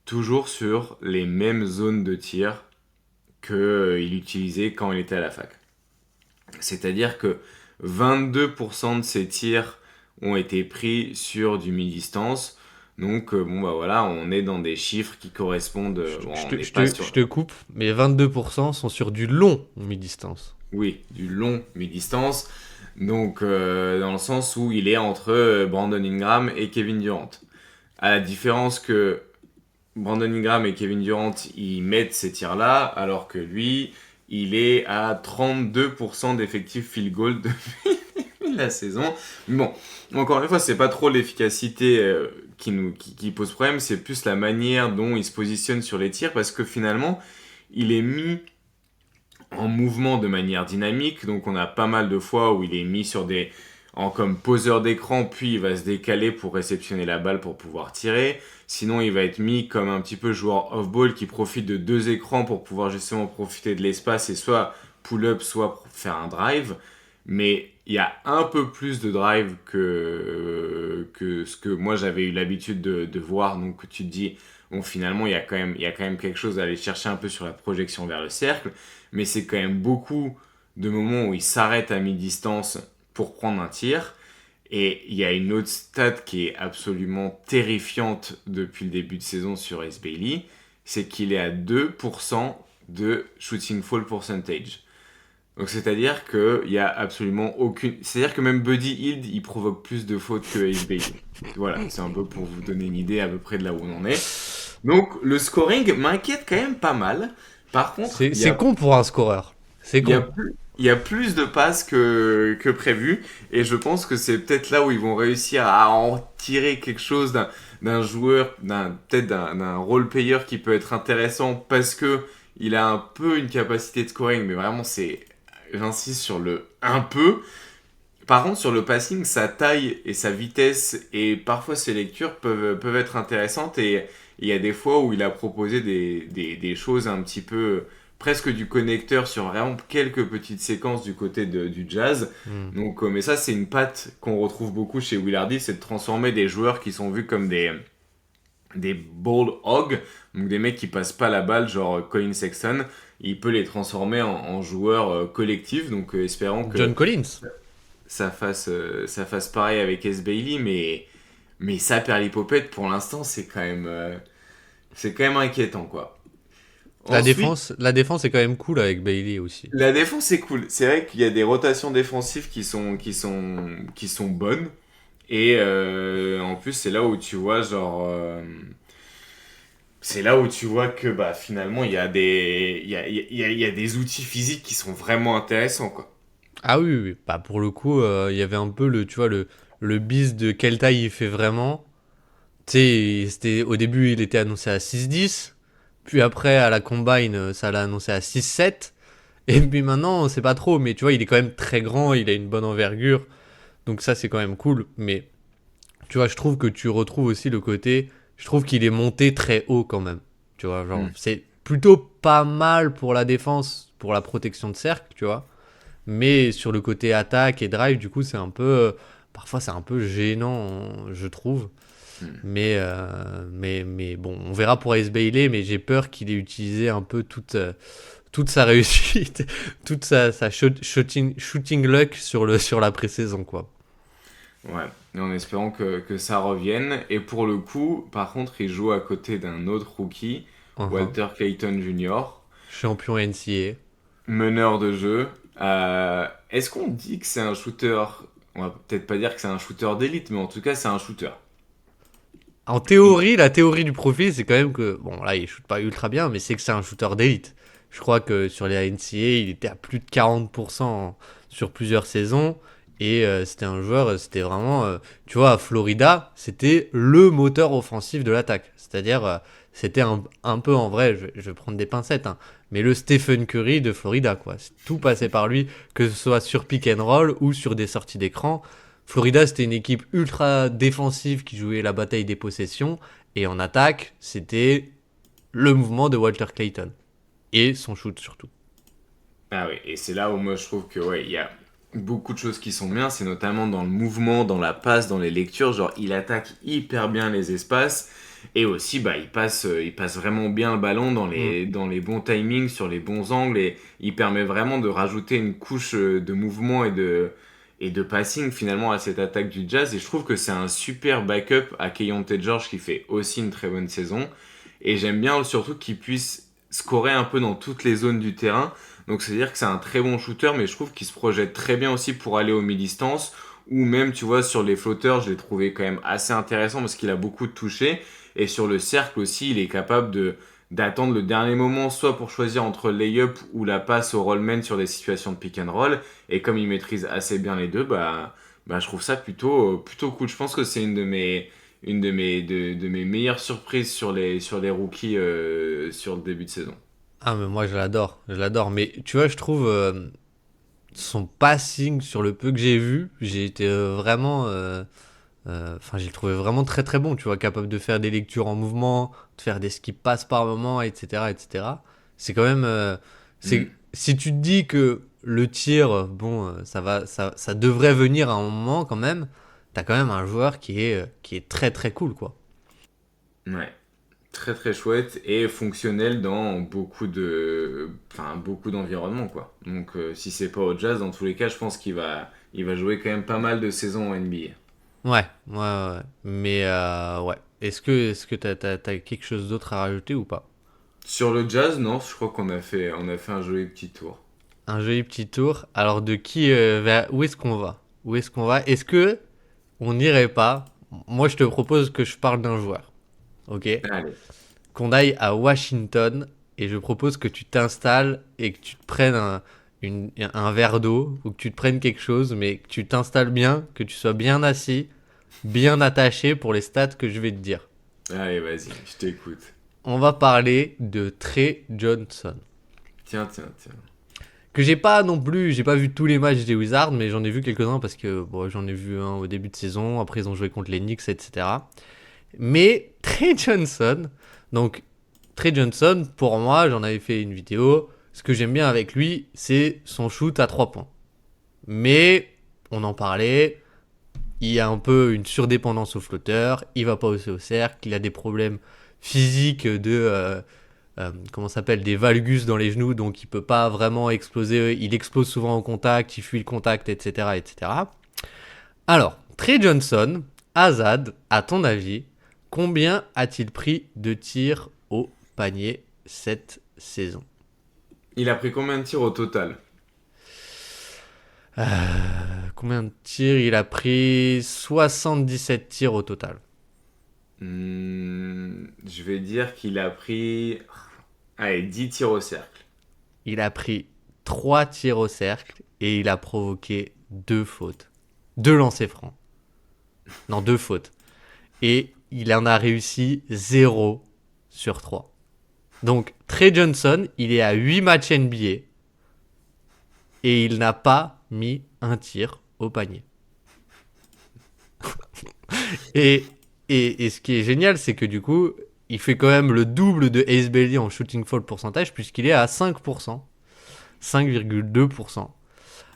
toujours sur les mêmes zones de tir qu'il utilisait quand il était à la fac. C'est-à-dire que 22% de ses tirs ont été pris sur du mi-distance. Donc, bon, bah voilà, on est dans des chiffres qui correspondent. Bon, on n'est pas Je sur. te coupe, mais 22% sont sur du long mi-distance. Oui, du long mi-distance. Donc, dans le sens où il est entre Brandon Ingram et Kevin Durant. À la différence que Brandon Ingram et Kevin Durant, ils mettent ces tirs-là, alors que lui, il est à 32% d'effectif field goal depuis la saison. Mais bon, encore une fois, c'est pas trop l'efficacité qui pose problème, c'est plus la manière dont il se positionne sur les tirs, parce que finalement, il est mis en mouvement de manière dynamique. Donc on a pas mal de fois où il est mis comme poseur d'écran, puis il va se décaler pour réceptionner la balle pour pouvoir tirer. Sinon, il va être mis comme un petit peu joueur off-ball qui profite de deux écrans pour pouvoir justement profiter de l'espace et soit pull-up, soit faire un drive. Mais il y a un peu plus de drive que ce que moi j'avais eu l'habitude de voir. Donc tu te dis, bon, finalement, il y a quand même quelque chose à aller chercher un peu sur la projection vers le cercle. Mais c'est quand même beaucoup de moments où il s'arrête à mi-distance pour prendre un tir. Et il y a une autre stat qui est absolument terrifiante depuis le début de saison sur S. Bailey, c'est qu'il est à 2% de shooting fall percentage. Donc c'est-à-dire qu'il y a absolument aucune. C'est-à-dire que même Buddy Hield, il provoque plus de fautes que S. Bailey. Voilà, c'est un peu pour vous donner une idée à peu près de là où on en est. Donc le scoring m'inquiète quand même pas mal. Par contre, C'est con pour un scoreur. C'est con. il y a plus de passes que prévu. Et je pense que c'est peut-être là où ils vont réussir à en tirer quelque chose d'un joueur, peut-être d'un role player qui peut être intéressant parce que il a un peu une capacité de scoring. Mais vraiment, j'insiste sur le un peu. Par contre, sur le passing, sa taille et sa vitesse et parfois ses lectures peuvent être intéressantes. Et il y a des fois où il a proposé des choses un petit peu presque du connecteur sur vraiment quelques petites séquences du côté du jazz. Hmm. Donc, mais ça, c'est une patte qu'on retrouve beaucoup chez Willardy, c'est de transformer des joueurs qui sont vus comme des ball hogs, donc des mecs qui passent pas la balle, genre Colin Sexton, il peut les transformer en joueurs collectifs, donc espérons John que Collins. ça fasse pareil avec S. Bailey, mais ça, Perlipopette, pour l'instant, c'est quand même inquiétant, quoi. Ensuite, La défense est quand même cool avec Bailey aussi. la défense est cool. C'est vrai qu'il y a des rotations défensives qui sont bonnes. Et en plus, c'est là où tu vois, c'est là où tu vois que bah, finalement, il y a des outils physiques qui sont vraiment intéressants, quoi. Ah oui, oui, oui. Bah, pour le coup, il y avait un peu tu vois, le bis de quelle taille il fait vraiment. Tu sais, au début, il était annoncé à 6'10". Puis après, à la Combine, ça l'a annoncé à 6'7". Et puis maintenant, on sait pas trop. Mais tu vois, il est quand même très grand, il a une bonne envergure. Donc ça, c'est quand même cool. Mais tu vois, je trouve que tu retrouves aussi le côté. Je trouve qu'il est monté très haut quand même. Tu vois, genre, Hmm. c'est plutôt pas mal pour la défense, pour la protection de cercle, tu vois. Mais sur le côté attaque et drive, du coup, c'est un peu. Parfois, c'est un peu gênant, je trouve. Hmm. Mais bon, on verra pour Ace Bailey, mais j'ai peur qu'il ait utilisé un peu toute sa réussite, toute sa shooting luck sur la pré-saison, quoi. Ouais, et en espérant que ça revienne. Et pour le coup, par contre, il joue à côté d'un autre rookie, Uh-huh. Walter Clayton Jr., Champion NCAA. meneur de jeu. Est-ce qu'on dit que c'est un shooter? On va peut-être pas dire que c'est un shooter d'élite, mais en tout cas, c'est un shooter. En Il- théorie, la théorie du profil, c'est quand même que, bon, là, il shoot pas ultra bien, mais c'est que c'est un shooter d'élite. Je crois que sur les NCAA, il était à plus de 40% sur plusieurs saisons. Et c'était un joueur, c'était vraiment, tu vois, à Florida, c'était le moteur offensif de l'attaque. C'est-à-dire, c'était un peu en vrai, je vais prendre des pincettes, hein, mais le Stephen Curry de Florida, quoi. Tout passait par lui, que ce soit sur pick and roll ou sur des sorties d'écran. Florida, c'était une équipe ultra défensive qui jouait la bataille des possessions. Et en attaque, c'était le mouvement de Walter Clayton. Et son shoot surtout. Ah oui, et c'est là où moi je trouve que ouais, il y a beaucoup de choses qui sont bien, c'est notamment dans le mouvement, dans la passe, dans les lectures, genre il attaque hyper bien les espaces et aussi bah il passe vraiment bien le ballon Mm. dans les bons timings, sur les bons angles et il permet vraiment de rajouter une couche de mouvement et de passing finalement à cette attaque du Jazz et je trouve que c'est un super backup à Keyonte George qui fait aussi une très bonne saison et j'aime bien surtout qu'il puisse scorer un peu dans toutes les zones du terrain. Donc c'est-à-dire que c'est un très bon shooter, mais je trouve qu'il se projette très bien aussi pour aller aux mi-distance, ou même, tu vois, sur les flotteurs, je l'ai trouvé quand même assez intéressant parce qu'il a beaucoup de toucher, et sur le cercle aussi, il est capable d'attendre le dernier moment, soit pour choisir entre le lay-up ou la passe au rollman sur des situations de pick and roll, et comme il maîtrise assez bien les deux, bah je trouve ça plutôt cool. Je pense que c'est une de mes meilleures surprises sur les rookies sur le début de saison. Ah, mais moi, je l'adore. Je l'adore. Mais tu vois, je trouve son passing sur le peu que j'ai vu, j'ai été vraiment. Enfin, j'ai trouvé vraiment très très bon. Tu vois, capable de faire des lectures en mouvement, de faire des skip passes par moment, etc. etc. C'est quand même. Si tu te dis que le tir, bon, ça devrait venir à un moment quand même, t'as quand même un joueur qui est très très cool, quoi. Ouais, très très chouette et fonctionnel dans beaucoup d'environnements quoi. Donc si c'est pas au Jazz, dans tous les cas, je pense il va jouer quand même pas mal de saisons en NBA. Ouais, ouais, ouais. Mais ouais. Est-ce que t'as quelque chose d'autre à rajouter ou pas? Sur le Jazz, non, je crois on a fait un joli petit tour. Un joli petit tour. Alors de qui où est-ce qu'on va? Où est-ce qu'on va? Est-ce que on n'irait pas? Moi, je te propose que je parle d'un joueur. Ok? Allez, Qu'on aille à Washington et je propose que tu t'installes et que tu te prennes un verre d'eau ou que tu te prennes quelque chose, mais que tu t'installes bien, que tu sois bien assis, bien attaché pour les stats que je vais te dire. allez, vas-y, je t'écoute. On va parler de Trey Johnson. Tiens. Que j'ai pas non plus, j'ai pas vu tous les matchs des Wizards, mais j'en ai vu quelques-uns parce que bon, j'en ai vu un au début de saison, après ils ont joué contre les Knicks, etc. Mais Trey Johnson, donc Trey Johnson, pour moi, j'en avais fait une vidéo. Ce que j'aime bien avec lui, c'est son shoot à 3 points. Mais on en parlait, il y a un peu une surdépendance au flotteur, il va pas au cercle, il a des problèmes physiques comment ça s'appelle, des valgus dans les genoux, donc il peut pas vraiment exploser, il explose souvent au contact, il fuit le contact, etc., etc. Alors, Trey Johnson, Azad, à ton avis, combien a-t-il pris de tirs au panier cette saison? Il a pris combien de tirs au total? Euh, Combien de tirs? Il a pris 77 tirs au total. Je vais dire qu'il a pris, allez, 10 tirs au cercle. Il a pris 3 tirs au cercle et il a provoqué 2 fautes. 2 lancers francs. Non, 2 fautes. Et il en a réussi 0 sur 3. Donc, Trey Johnson, il est à 8 matchs NBA et il n'a pas mis un tir au panier. et, et ce qui est génial, c'est que du coup, il fait quand même le double de Ace Bailey en shooting fall pourcentage puisqu'il est à 5%. 5,2%.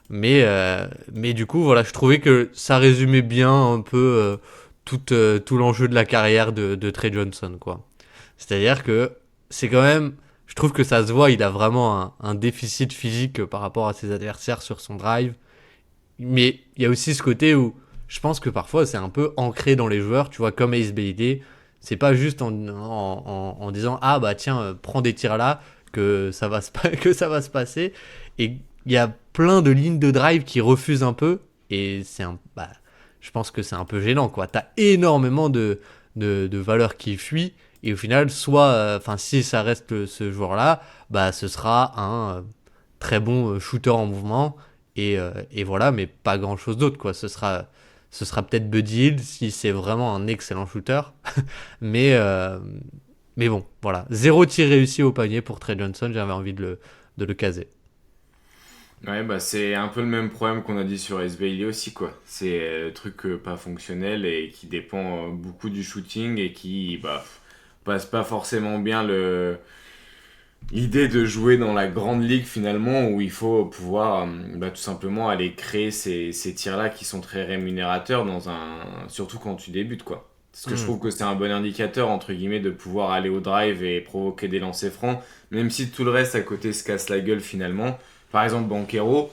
Mais du coup, voilà, je trouvais que ça résumait bien un peu tout l'enjeu de la carrière de Trey Johnson, quoi. C'est-à-dire que c'est quand même, je trouve que ça se voit, il a vraiment un déficit physique par rapport à ses adversaires sur son drive. Mais il y a aussi ce côté où je pense que parfois c'est un peu ancré dans les joueurs, tu vois, comme Ace Bailey. C'est pas juste en disant ah bah tiens, prends des tirs là que ça va que ça va se passer. Et il y a plein de lignes de drive qui refusent un peu. Et je pense que c'est un peu gênant, quoi. T'as énormément de valeurs qui fuient. Et au final, soit, si ça reste ce joueur-là, bah, ce sera un très bon shooter en mouvement. Et voilà, mais pas grand-chose d'autre, quoi. Ce sera peut-être Buddy Hield si c'est vraiment un excellent shooter. mais, euh, mais bon, voilà. 0 tir réussi au panier pour Trey Johnson. J'avais envie de le caser. Ouais, bah c'est un peu le même problème qu'on a dit sur Ace Bailey aussi, quoi. C'est truc pas fonctionnel et qui dépend beaucoup du shooting et qui passe pas forcément bien l'idée de jouer dans la grande ligue finalement où il faut pouvoir tout simplement aller créer ces tirs-là qui sont très rémunérateurs surtout quand tu débutes, quoi. Parce que je Hmm. trouve que c'est un bon indicateur entre guillemets de pouvoir aller au drive et provoquer des lancers francs, même si tout le reste à côté se casse la gueule finalement. Par exemple, Banchero,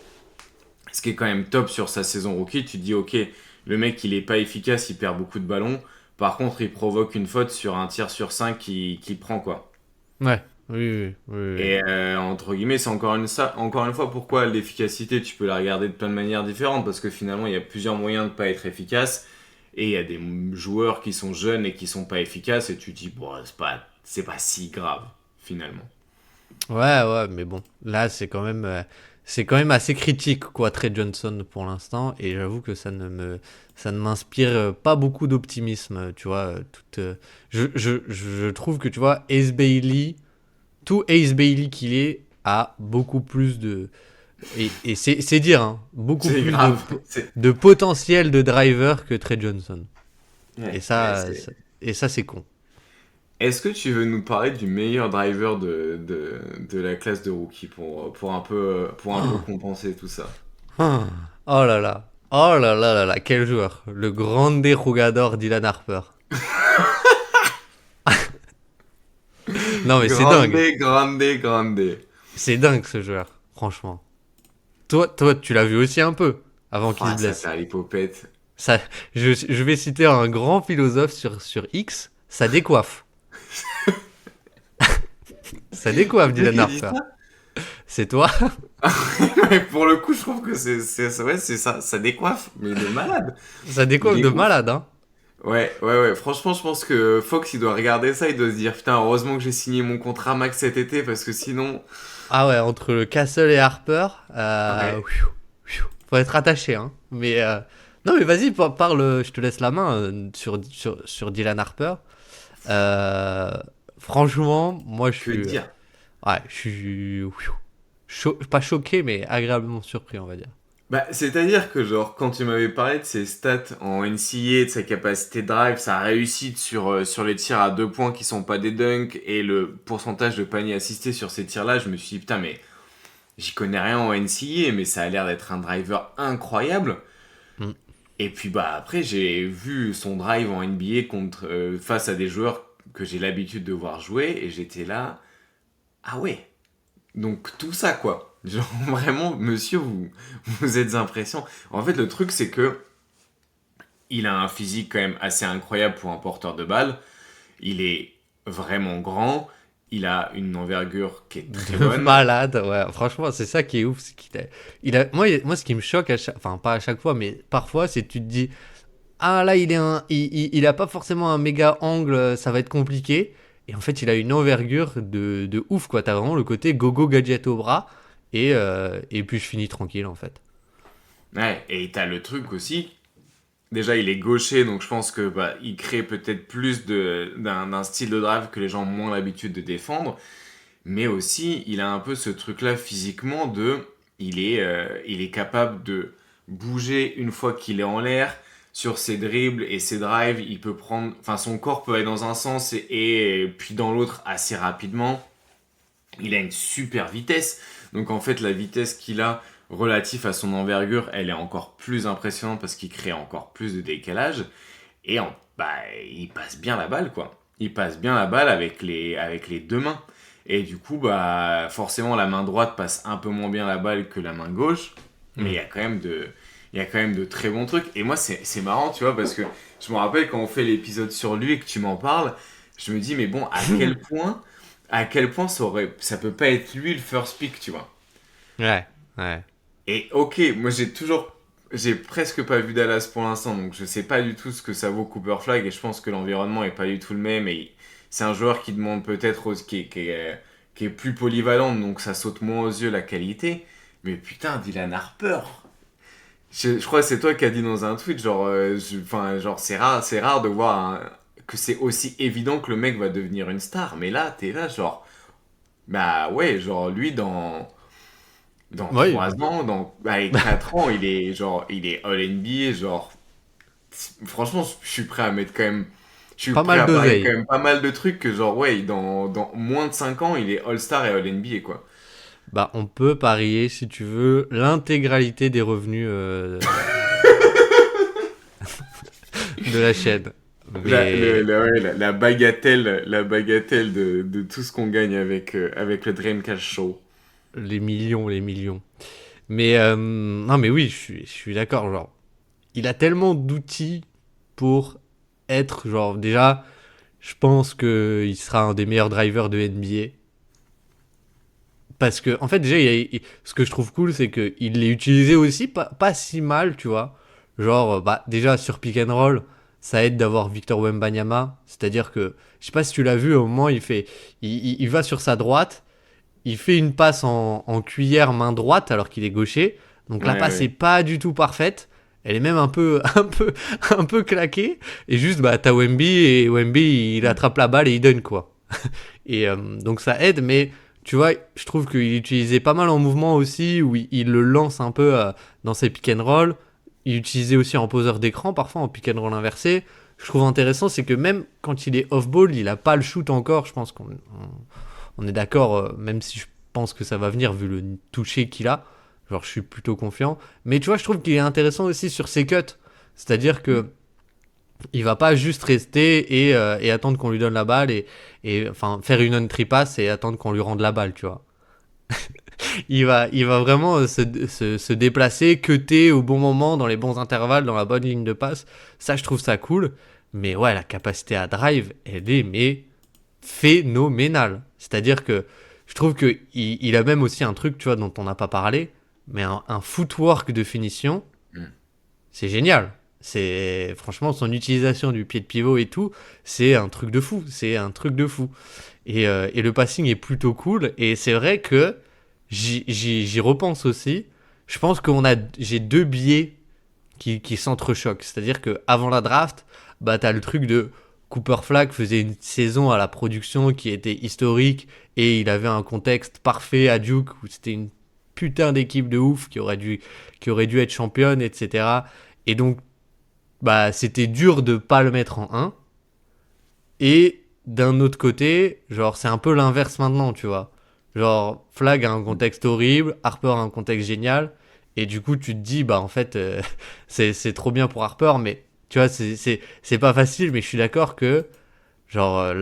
ce qui est quand même top sur sa saison rookie, tu te dis ok, le mec il est pas efficace, il perd beaucoup de ballons. Par contre, il provoque une faute sur un tir sur 5 qui prend, quoi. Ouais, oui, oui, oui, oui. Et entre guillemets, c'est encore une fois pourquoi l'efficacité, tu peux la regarder de plein de manières différentes, parce que finalement, il y a plusieurs moyens de ne pas être efficace, et il y a des joueurs qui sont jeunes et qui sont pas efficaces, et tu te dis, bon, c'est pas si grave, finalement. Ouais, mais bon, là c'est quand même assez critique quoi, Trey Johnson pour l'instant, et j'avoue que ça ne m'inspire pas beaucoup d'optimisme, tu vois. Je trouve que tu vois Ace Bailey, tout Ace Bailey qu'il est a beaucoup plus et c'est dire hein, beaucoup C'est plus grave. de potentiel de driver que Trey Johnson, et Ouais, ça c'est con. Est-ce que tu veux nous parler du meilleur driver de la classe de rookie pour un peu compenser tout ça? Ah. Oh là là. Oh là là là là, quel joueur. Le grande jugador Dylan Harper. Non mais c'est dingue. Grande, grande, grande. C'est dingue ce joueur, franchement. Toi, tu l'as vu aussi un peu avant qu'il se Ah, ça blesse. fait l'hypopète. Ça, je vais citer un grand philosophe sur X, ça décoiffe. Ça décoiffe Qui Dylan dit Harper. ça? C'est toi? Mais pour le coup, je trouve que ouais, c'est ça, ça décoiffe, mais de malade. Ça Il décoiffe est de ouf. malade, hein. Ouais. Franchement, je pense que Fox, il doit regarder ça, il doit se dire, putain, heureusement que j'ai signé mon contrat max cet été, parce que sinon, Ah ouais, entre le Castle et Harper, ouais. faut être attaché, hein. Non, mais vas-y, parle, je te laisse la main sur Dylan Harper. Euh, Franchement, moi, Que dire? je suis, pas choqué, mais agréablement surpris, on va dire. Bah, c'est-à-dire que, genre, quand tu m'avais parlé de ses stats en NCAA, de sa capacité de drive, sa réussite sur les tirs à 2 points qui sont pas des dunks, et le pourcentage de paniers assistés sur ces tirs-là, je me suis dit, putain, mais j'y connais rien en NCAA, mais ça a l'air d'être un driver incroyable. Mm. Et puis bah après, j'ai vu son drive en NBA face à des joueurs que j'ai l'habitude de voir jouer, et j'étais là, ah ouais, donc tout ça quoi. Genre vraiment, monsieur, vous êtes impressionnant. En fait, le truc c'est que il a un physique quand même assez incroyable pour un porteur de balle. Il est vraiment grand. Il a une envergure qui est très De bonne. malade, ouais. Franchement, c'est ça qui est ouf. C'est moi, ce qui me choque, enfin, pas à chaque fois, mais parfois, c'est que tu te dis, ah là, il a pas forcément un méga angle, ça va être compliqué. Et en fait, il a une envergure de ouf, quoi. T'as vraiment le côté gogo gadget au bras. Et puis, je finis tranquille, en fait. Ouais, et t'as le truc aussi. Déjà, il est gaucher, donc je pense que bah, il crée peut-être plus d'un style de drive que les gens ont moins l'habitude de défendre. Mais aussi, il a un peu ce truc-là physiquement il est capable de bouger une fois qu'il est en l'air sur ses dribbles et ses drives. Il peut prendre, enfin, son corps peut aller dans un sens et puis dans l'autre assez rapidement. Il a une super vitesse. Donc en fait, la vitesse qu'il a relatif à son envergure, elle est encore plus impressionnante parce qu'il crée encore plus de décalage. Et bah, il passe bien la balle, quoi. Il passe bien la balle avec les deux mains. Et du coup, bah, forcément, la main droite passe un peu moins bien la balle que la main gauche. Mais il y a quand même de très bons trucs. Et moi, c'est marrant, tu vois, parce que je me rappelle quand on fait l'épisode sur lui et que tu m'en parles, je me dis, mais bon, à quel point ça peut pas être lui le first pick, tu vois. Ouais, ouais. Et ok, moi j'ai presque pas vu Dallas pour l'instant, donc je sais pas du tout ce que ça vaut Cooper Flag, et je pense que l'environnement est pas du tout le même, et c'est un joueur qui demande peut-être, qui est plus polyvalent, donc ça saute moins aux yeux la qualité. Mais putain, Dylan Harper, je crois que c'est toi qui as dit dans un tweet, genre, genre c'est rare de voir que c'est aussi évident que le mec va devenir une star, mais là, t'es là, genre, bah ouais, genre lui dans Ouais, 3 ans, avec 4 ans, il est All NBA, genre, franchement, je suis prêt à mettre quand même, je suis pas prêt mal à parier quand d'oseille. même pas mal de trucs que, genre, ouais, dans moins de 5 ans, il est All-Star et All NBA, quoi. Bah, on peut parier, si tu veux, l'intégralité des revenus de la chaîne. Mais Ouais, la bagatelle de tout ce qu'on gagne avec le Dreamcast Show. les millions, les millions. Mais non, mais oui, je suis d'accord. Genre, il a tellement d'outils pour être, genre, déjà, je pense que il sera un des meilleurs drivers de NBA. Parce que, en fait, déjà, ce que je trouve cool, c'est qu'il l'est utilisé aussi pas si mal, tu vois. Genre, bah, déjà, sur pick and roll, ça aide d'avoir Victor Wembanyama. C'est-à-dire que, je sais pas si tu l'as vu, au moment, il va sur sa droite, il fait une passe en cuillère main droite alors qu'il est gaucher. Donc la Ouais, passe est ouais. pas du tout parfaite. Elle est même un peu, un peu claquée. Et juste, bah, t'as Wemby et Wemby, il attrape la balle et il donne quoi. Et donc ça aide, mais tu vois, je trouve qu'il utilisait pas mal en mouvement aussi, où il le lance un peu dans ses pick and roll. Il utilisait aussi en poseur d'écran, parfois en pick and roll inversé. Je trouve intéressant, c'est que même quand il est off-ball, il a pas le shoot encore. Je pense qu'on est d'accord, même si je pense que ça va venir vu le toucher qu'il a. Genre, je suis plutôt confiant. Mais tu vois, je trouve qu'il est intéressant aussi sur ses cuts. C'est-à-dire que il va pas juste rester et attendre qu'on lui donne la balle et enfin faire une entry pass et attendre qu'on lui rende la balle, tu vois. Il va vraiment se déplacer, cutter au bon moment, dans les bons intervalles, dans la bonne ligne de passe. Ça, je trouve ça cool. Mais ouais, la capacité à drive, elle est mais phénoménale. C'est-à-dire que je trouve que il a même aussi un truc, tu vois, dont on n'a pas parlé, mais un footwork de finition, Mm. c'est génial. C'est franchement son utilisation du pied de pivot et tout, c'est un truc de fou. C'est un truc de fou. Et le passing est plutôt cool. Et c'est vrai que j'y repense aussi. Je pense j'ai deux biais qui s'entrechoquent. C'est-à-dire que avant la draft, bah t'as le truc de Cooper Flag faisait une saison à la production qui était historique et il avait un contexte parfait à Duke où c'était une putain d'équipe de ouf qui aurait dû être championne, etc. Et donc bah c'était dur de pas le mettre en 1. Et d'un autre côté, genre c'est un peu l'inverse maintenant, tu vois. Genre Flag a un contexte horrible, Harper a un contexte génial, Et du coup, tu te dis, bah en fait, c'est trop bien pour Harper, mais tu vois, c'est pas facile, mais je suis d'accord que, genre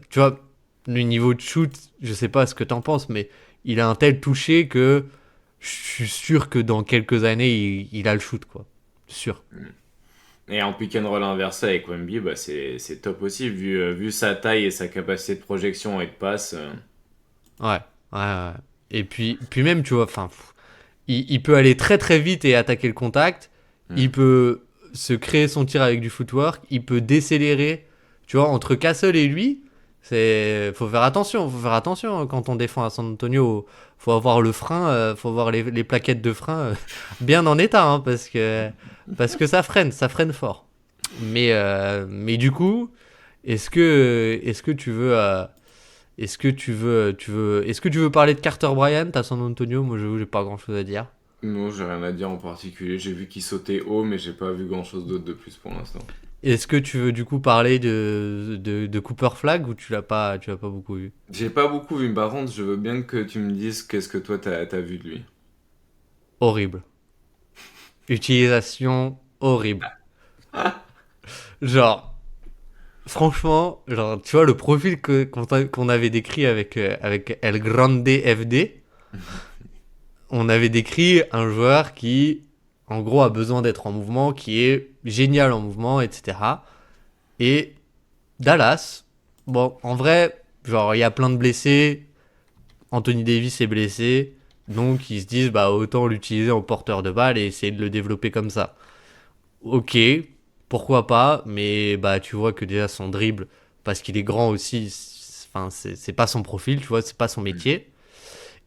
tu vois, le niveau de shoot, je sais pas ce que t'en penses, mais il a un tel toucher que je suis sûr que dans quelques années, il a le shoot, quoi. Sûr. Et en pick and roll inversé avec Wemby, bah c'est top aussi, vu sa taille et sa capacité de projection et de passe. Ouais, ouais. Et puis même, tu vois, enfin, il peut aller très très vite et attaquer le contact. Il Hmm. peut se créer son tir avec du footwork. Il peut décélérer. Tu vois, entre Castle et lui, faut faire attention. Faut faire attention quand on défend à San Antonio. Faut avoir le frein, faut avoir les plaquettes de frein bien en état, hein, parce que ça freine fort. Mais du coup, est-ce que tu veux parler de Carter Bryant à San Antonio? Moi, j'ai pas grand chose à dire. Non, j'ai rien à dire en particulier. J'ai vu qu'il sautait haut, mais j'ai pas vu grand-chose d'autre de plus pour l'instant. Est-ce que tu veux du coup parler de Cooper Flag ou tu l'as pas beaucoup vu? J'ai pas beaucoup vu, mais par contre, je veux bien que tu me dises qu'est-ce que toi t'as vu de lui. Horrible. Utilisation horrible. Genre, franchement, genre, tu vois, le profil qu'on avait décrit avec El Grande FD, on avait décrit un joueur qui, en gros, a besoin d'être en mouvement, qui est génial en mouvement, etc. Et Dallas, bon, en vrai, genre, il y a plein de blessés. Anthony Davis est blessé. Donc, ils se disent, bah, autant l'utiliser en porteur de balle et essayer de le développer comme ça. Ok, pourquoi pas, mais bah, tu vois que déjà son dribble, parce qu'il est grand aussi, enfin, c'est pas son profil, tu vois, c'est pas son métier.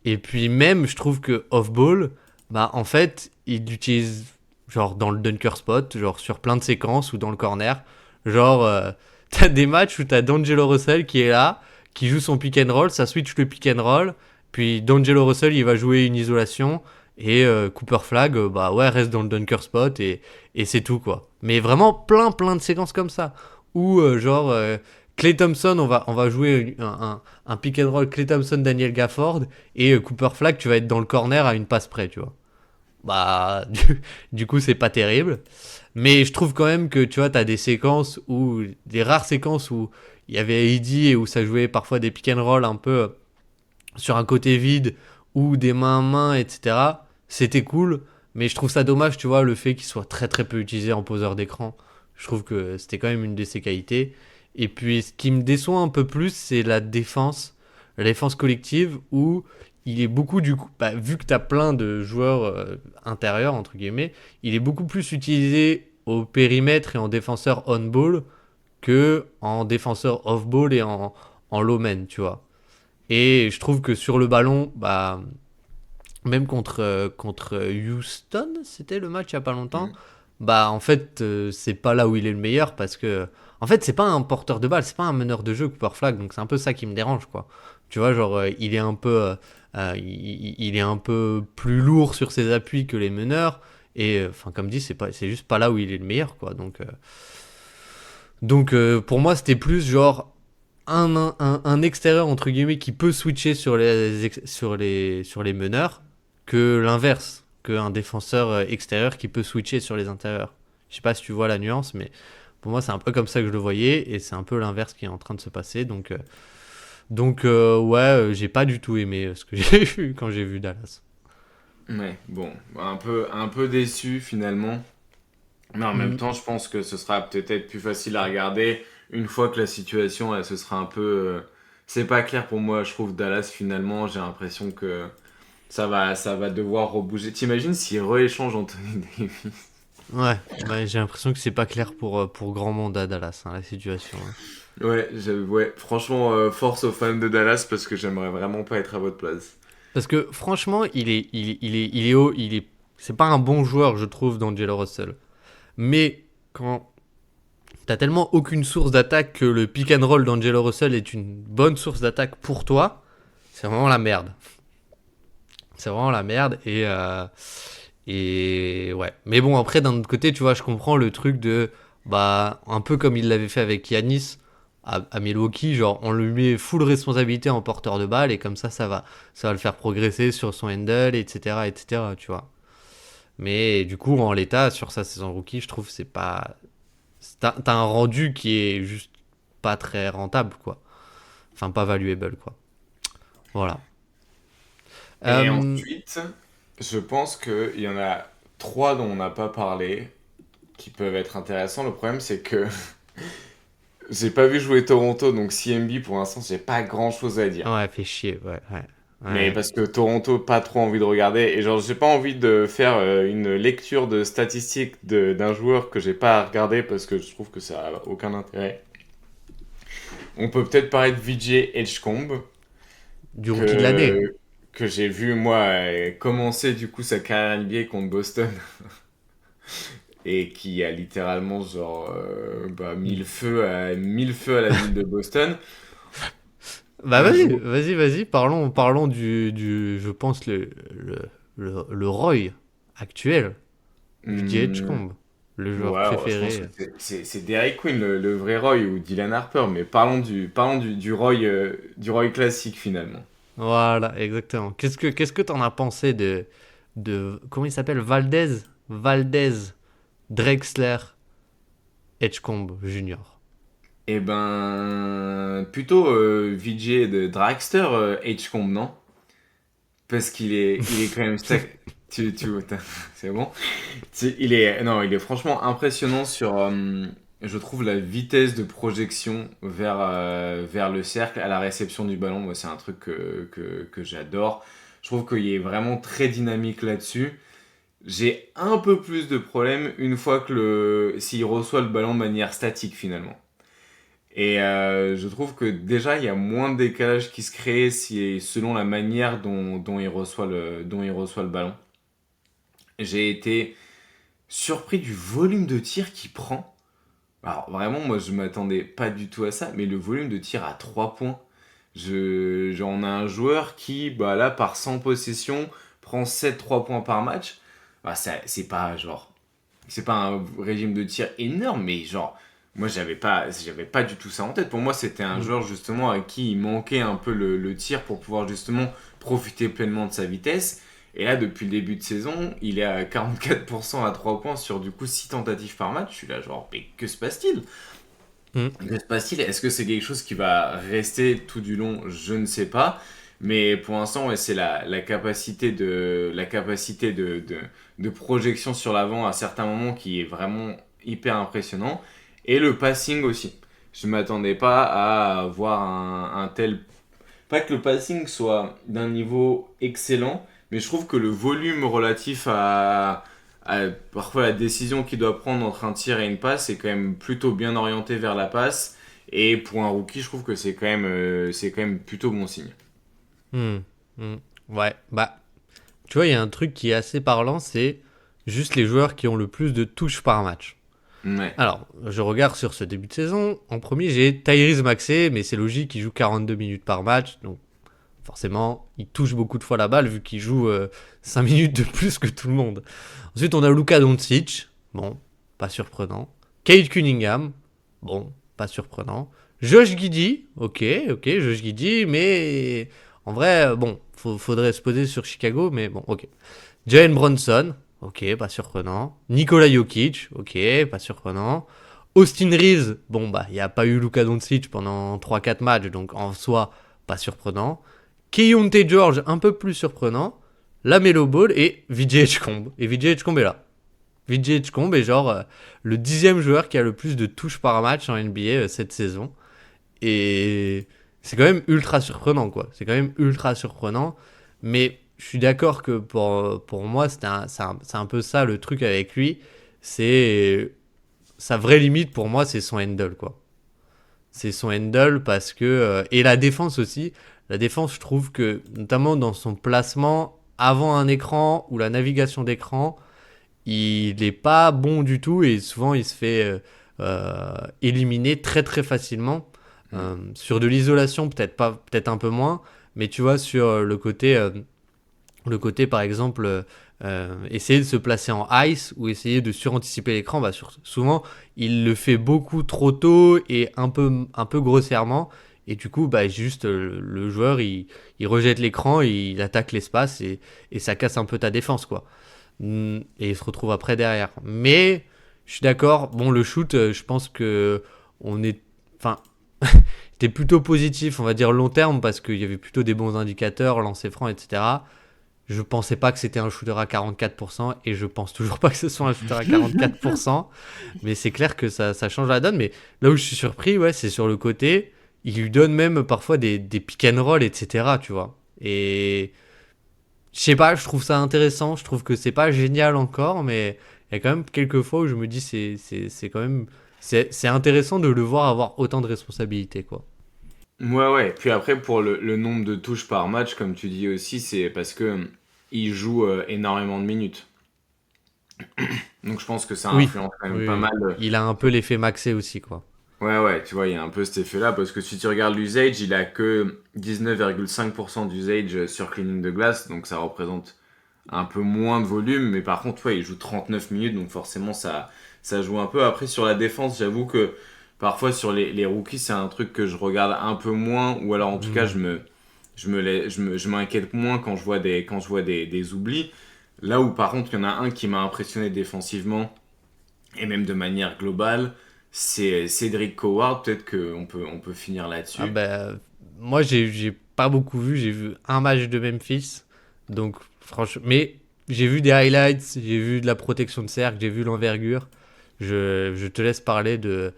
Et puis, même, je trouve que off-ball, bah, en fait, il l'utilise, genre, dans le dunker spot, genre, sur plein de séquences ou dans le corner. Genre, t'as des matchs où t'as D'Angelo Russell qui est là, qui joue son pick and roll, ça switch le pick and roll, puis D'Angelo Russell, il va jouer une isolation, et Cooper Flag, bah ouais, reste dans le dunker spot, et c'est tout, quoi. Mais vraiment plein de séquences comme ça. Où, Klay Thompson, on va jouer un pick and roll Klay Thompson, Daniel Gafford, et Cooper Flag, tu vas être dans le corner à une passe près, tu vois. Bah, du coup, c'est pas terrible. Mais je trouve quand même que, tu vois, t'as des rares séquences où il y avait AD et où ça jouait parfois des pick and roll un peu sur un côté vide ou des mains à main, etc. C'était cool, mais je trouve ça dommage, tu vois, le fait qu'il soit très très peu utilisé en poseur d'écran. Je trouve que c'était quand même une de ses qualités. Et puis, ce qui me déçoit un peu plus, c'est la défense collective, où il est beaucoup du coup, bah, vu que tu as plein de joueurs intérieurs, entre guillemets, il est beaucoup plus utilisé au périmètre et en défenseur on-ball que en défenseur off-ball et en low-man, tu vois. Et je trouve que sur le ballon, bah, même contre Houston, c'était le match il y a pas longtemps, Hmm. bah en fait, c'est pas là où il est le meilleur parce que, en fait, c'est pas un porteur de balle, c'est pas un meneur de jeu Cooper Flag, donc c'est un peu ça qui me dérange, quoi. Tu vois, genre, il est un peu plus lourd sur ses appuis que les meneurs, et enfin, comme dit, c'est juste pas là où il est le meilleur, quoi. Donc, pour moi, c'était plus genre un extérieur entre guillemets qui peut switcher sur les meneurs que l'inverse, qu'un défenseur extérieur qui peut switcher sur les intérieurs. Je sais pas si tu vois la nuance, mais pour moi c'est un peu comme ça que je le voyais et c'est un peu l'inverse qui est en train de se passer. Donc, ouais, j'ai pas du tout aimé ce que j'ai vu quand j'ai vu Dallas. Ouais, bon, un peu déçu finalement. Mais en même Mm. temps, je pense que ce sera peut-être plus facile à regarder une fois que la situation, elle, se sera un peu. C'est pas clair pour moi, je trouve, Dallas finalement. J'ai l'impression que ça va devoir rebouger. T'imagines s'il rééchange Anthony Davis? Ouais, bah, j'ai l'impression que c'est pas clair pour grand monde à Dallas, hein, la situation, hein. Ouais, franchement, force aux fans de Dallas parce que j'aimerais vraiment pas être à votre place. Parce que franchement, il est haut, c'est pas un bon joueur, je trouve, d'Angelo Russell. Mais quand t'as tellement aucune source d'attaque que le pick and roll d'Angelo Russell est une bonne source d'attaque pour toi, c'est vraiment la merde. C'est vraiment la merde et ouais. Mais bon, après, d'un autre côté, tu vois, je comprends le truc de, bah, un peu comme il l'avait fait avec Yanis. à Milwaukee, genre on lui met full responsabilité en porteur de balle et comme ça va le faire progresser sur son handle, etc., tu vois. Mais du coup, en l'état, sur sa saison rookie, je trouve que c'est pas. T'as un rendu qui est juste pas très rentable, quoi. Enfin, pas valuable, quoi. Voilà. Et Euh, ensuite, je pense qu'il y en a trois dont on n'a pas parlé qui peuvent être intéressants. Le problème, c'est que j'ai pas vu jouer Toronto, donc CMB pour l'instant, j'ai pas grand chose à dire. ouais, fait chier, ouais, ouais. Mais Ouais. parce que Toronto, pas trop envie de regarder. Et genre, j'ai pas envie de faire une lecture de statistiques d'un joueur que j'ai pas à regarder parce que je trouve que ça a aucun intérêt. On peut peut-être parler de VJ Edgecombe, Du rookie de l'année. que, que j'ai vu, moi, commencer du coup sa carrière NBA contre Boston. Et qui a littéralement, genre, mis le feu à la ville de Boston. Bah Un vas-y, jour. vas-y, parlons je pense, le Roy actuel, Vijay Hmm, Edgecombe, le joueur ouais, ouais, je pense que préféré. c'est Derrick Queen, le vrai Roy, ou Dylan Harper, mais parlons du Roy, du Roy classique finalement. Voilà, exactement. Qu'est-ce que t'en as pensé comment il s'appelle, Valdez Drexler Edgecombe Junior. Eh ben, plutôt VJ de Dragster, H-Comb, non? Parce qu'il est quand même c'est bon? Non, il est franchement impressionnant sur, je trouve, la vitesse de projection vers le cercle à la réception du ballon. Moi, c'est un truc que j'adore. Je trouve qu'il est vraiment très dynamique là-dessus. J'ai un peu plus de problèmes une fois s'il reçoit le ballon de manière statique finalement. Et je trouve que déjà, il y a moins de décalage qui se crée selon la manière dont il reçoit le ballon. J'ai été surpris du volume de tir qu'il prend. Alors vraiment, moi je m'attendais pas du tout à ça, mais le volume de tir à 3 points. Genre, on a un joueur qui, bah là, par 100 possessions, prend 7 3 points par match. Bah, c'est pas un régime de tir énorme, mais genre, moi j'avais pas du tout ça en tête. Pour moi, c'était un Mm. joueur justement à qui il manquait un peu le tir pour pouvoir justement profiter pleinement de sa vitesse. Et là, depuis le début de saison, il est à 44% à 3 points sur du coup 6 tentatives par match. Je suis là, genre, mais que se passe-t-il? Mm. Que se passe-t-il? Est-ce que c'est quelque chose qui va rester tout du long? Je ne sais pas. Mais pour l'instant, ouais, c'est la capacité de projection sur l'avant à certains moments qui est vraiment hyper impressionnant. Et le passing aussi. Je ne m'attendais pas à avoir un tel. Pas que le passing soit d'un niveau excellent, mais je trouve que le volume relatif à parfois la décision qu'il doit prendre entre un tir et une passe est quand même plutôt bien orienté vers la passe. Et pour un rookie, je trouve que c'est quand même plutôt bon signe. Mm. Mm. Ouais, bah, tu vois, il y a un truc qui est assez parlant, c'est juste les joueurs qui ont le plus de touches par match. Ouais. Alors, je regarde sur ce début de saison. En premier, j'ai Tyrese Maxey, mais c'est logique, il joue 42 minutes par match, donc forcément, il touche beaucoup de fois la balle vu qu'il joue 5 minutes de plus que tout le monde. Ensuite, on a Luka Doncic. Bon, pas surprenant. Kate Cunningham. Bon, pas surprenant. Josh Giddey. Ok, Josh Giddey, mais en vrai, bon, faudrait se poser sur Chicago, mais bon, ok. Jalen Bronson. Ok, pas surprenant. Nikola Jokic. Ok, pas surprenant. Austin Reeves. Bon, bah, il n'y a pas eu Luka Doncic pendant 3-4 matchs, donc en soi, pas surprenant. Keyonte George, un peu plus surprenant. Lamelo Ball et Vijay Edgecombe. Et Vijay Edgecombe est là. Vijay Edgecombe est genre le 10e joueur qui a le plus de touches par match en NBA cette saison. Et c'est quand même ultra surprenant, quoi. C'est quand même ultra surprenant. Mais je suis d'accord que pour moi, c'est un peu ça le truc avec lui. C'est sa vraie limite pour moi, c'est son handle, quoi. C'est son handle parce que et la défense aussi. La défense, je trouve que notamment dans son placement avant un écran ou la navigation d'écran, il est pas bon du tout et souvent il se fait éliminer très très facilement. Sur de l'isolation, peut-être pas, peut-être un peu moins, mais tu vois sur le côté Le côté, par exemple, essayer de se placer en ice ou essayer de suranticiper l'écran, souvent, il le fait beaucoup trop tôt et un peu grossièrement. Et du coup, juste le joueur, il rejette l'écran, il attaque l'espace et ça casse un peu ta défense, quoi. Et il se retrouve après derrière. Mais je suis d'accord, bon, le shoot, je pense que on est. Enfin, c'était plutôt positif, on va dire long terme, parce qu'il y avait plutôt des bons indicateurs, lancer franc, etc. Je pensais pas que c'était un shooter à 44% et je pense toujours pas que ce soit un shooter à 44%. Mais c'est clair que ça change la donne. Mais là où je suis surpris, ouais, c'est sur le côté. Il lui donne même parfois des pick and roll, etc. Tu vois. Et je sais pas, je trouve ça intéressant. Je trouve que c'est pas génial encore, mais il y a quand même quelques fois où je me dis c'est quand même c'est intéressant de le voir avoir autant de responsabilités, quoi. Ouais, ouais. Puis après, pour le nombre de touches par match, comme tu dis aussi, c'est parce que il joue énormément de minutes. Donc je pense que ça Oui, influence quand même oui, pas oui. mal. Il a un peu l'effet maxé aussi, quoi. Ouais, ouais, tu vois, il y a un peu cet effet-là, parce que si tu regardes l'usage, il a que 19,5% d'usage sur cleaning de glace, donc ça représente un peu moins de volume, mais par contre, ouais, il joue 39 minutes, donc forcément, ça joue un peu. Après, sur la défense, j'avoue que parfois, sur les rookies, c'est un truc que je regarde un peu moins, ou alors en tout cas, Hmm. je m'inquiète moins quand je vois des oublis. Là où, par contre, il y en a un qui m'a impressionné défensivement, et même de manière globale, c'est Cédric Coward. Peut-être on peut finir Ah là-dessus. ben, moi j'ai pas beaucoup vu, j'ai vu un match de Memphis, donc franchement, mais j'ai vu des highlights, j'ai vu de la protection de cercle, j'ai vu l'envergure. Je te laisse parler de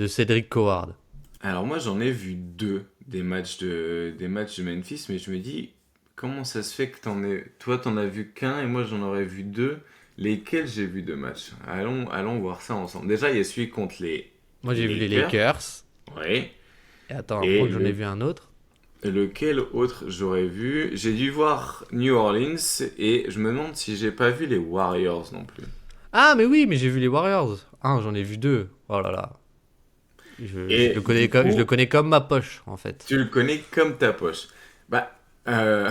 Cédric Coward. Alors moi j'en ai vu deux des matchs de Memphis, mais je me dis comment ça se fait que toi t'en as vu qu'un et moi j'en aurais vu deux. Lesquels j'ai vu deux matchs? Allons voir ça ensemble. Déjà il y a celui contre Moi les j'ai vu les Lakers. Lakers, Ouais. et attends, je Et crois que j'en ai vu un autre. lequel autre j'aurais vu? J'ai dû voir New Orleans et je me demande si j'ai pas vu les Warriors non plus. Ah mais oui, mais j'ai vu les Warriors. Ah, j'en ai vu deux. Oh là là. Et du Je le coup, connais comme ma poche, en fait. tu le connais comme ta poche. Bah, euh,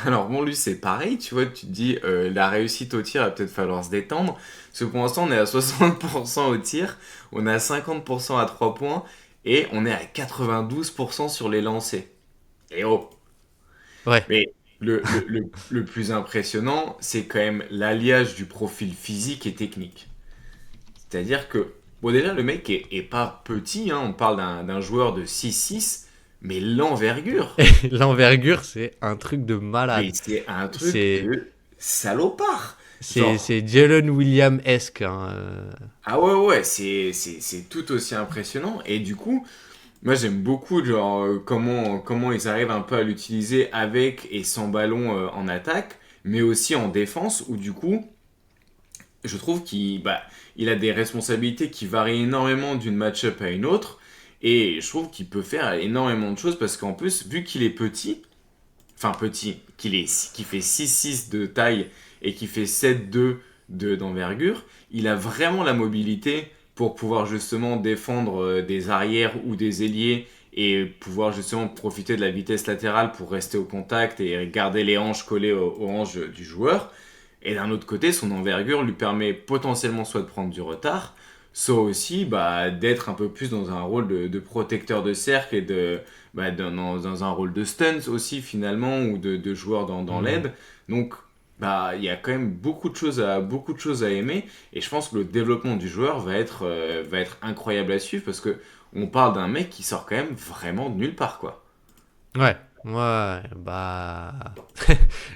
alors bon, lui c'est pareil, tu vois, tu te dis, la réussite au tir, il va peut-être falloir se détendre. Parce que pour l'instant, on est à 60% au tir, on est à 50% à 3 points, et on est à 92% sur les lancers. Et oh! Ouais. Mais le plus impressionnant, c'est quand même l'alliage du profil physique et technique. C'est-à-dire que, bon, déjà, le mec est pas petit, hein, on parle d'un joueur de 6'6", mais l'envergure, L'envergure, c'est un truc de mais malade. c'est un truc C'est de salopard. Genre, c'est Jalen Williams-esque, hein. ah ouais, ouais, c'est tout aussi impressionnant. Et du coup, moi j'aime beaucoup genre, comment ils arrivent un peu à l'utiliser avec et sans ballon en attaque, mais aussi en défense, où du coup, je trouve il a des responsabilités qui varient énormément d'une match-up à une autre. Et je trouve qu'il peut faire énormément de choses parce qu'en plus, vu qu'il est petit, enfin petit, qui fait 6'6 de taille et qui fait 7'2 d'envergure, il a vraiment la mobilité pour pouvoir justement défendre des arrières ou des ailiers et pouvoir justement profiter de la vitesse latérale pour rester au contact et garder les hanches collées aux hanches du joueur. Et d'un autre côté, son envergure lui permet potentiellement soit de prendre du retard, soit aussi d'être un peu plus dans un rôle de protecteur de cercle et dans un rôle de stunt aussi finalement, ou de joueur dans Hmm. l'aide. Donc il y a quand même beaucoup de choses à aimer, et je pense que le développement du joueur va être incroyable à suivre, parce que on parle d'un mec qui sort quand même vraiment de nulle part, quoi. Ouais. Ouais,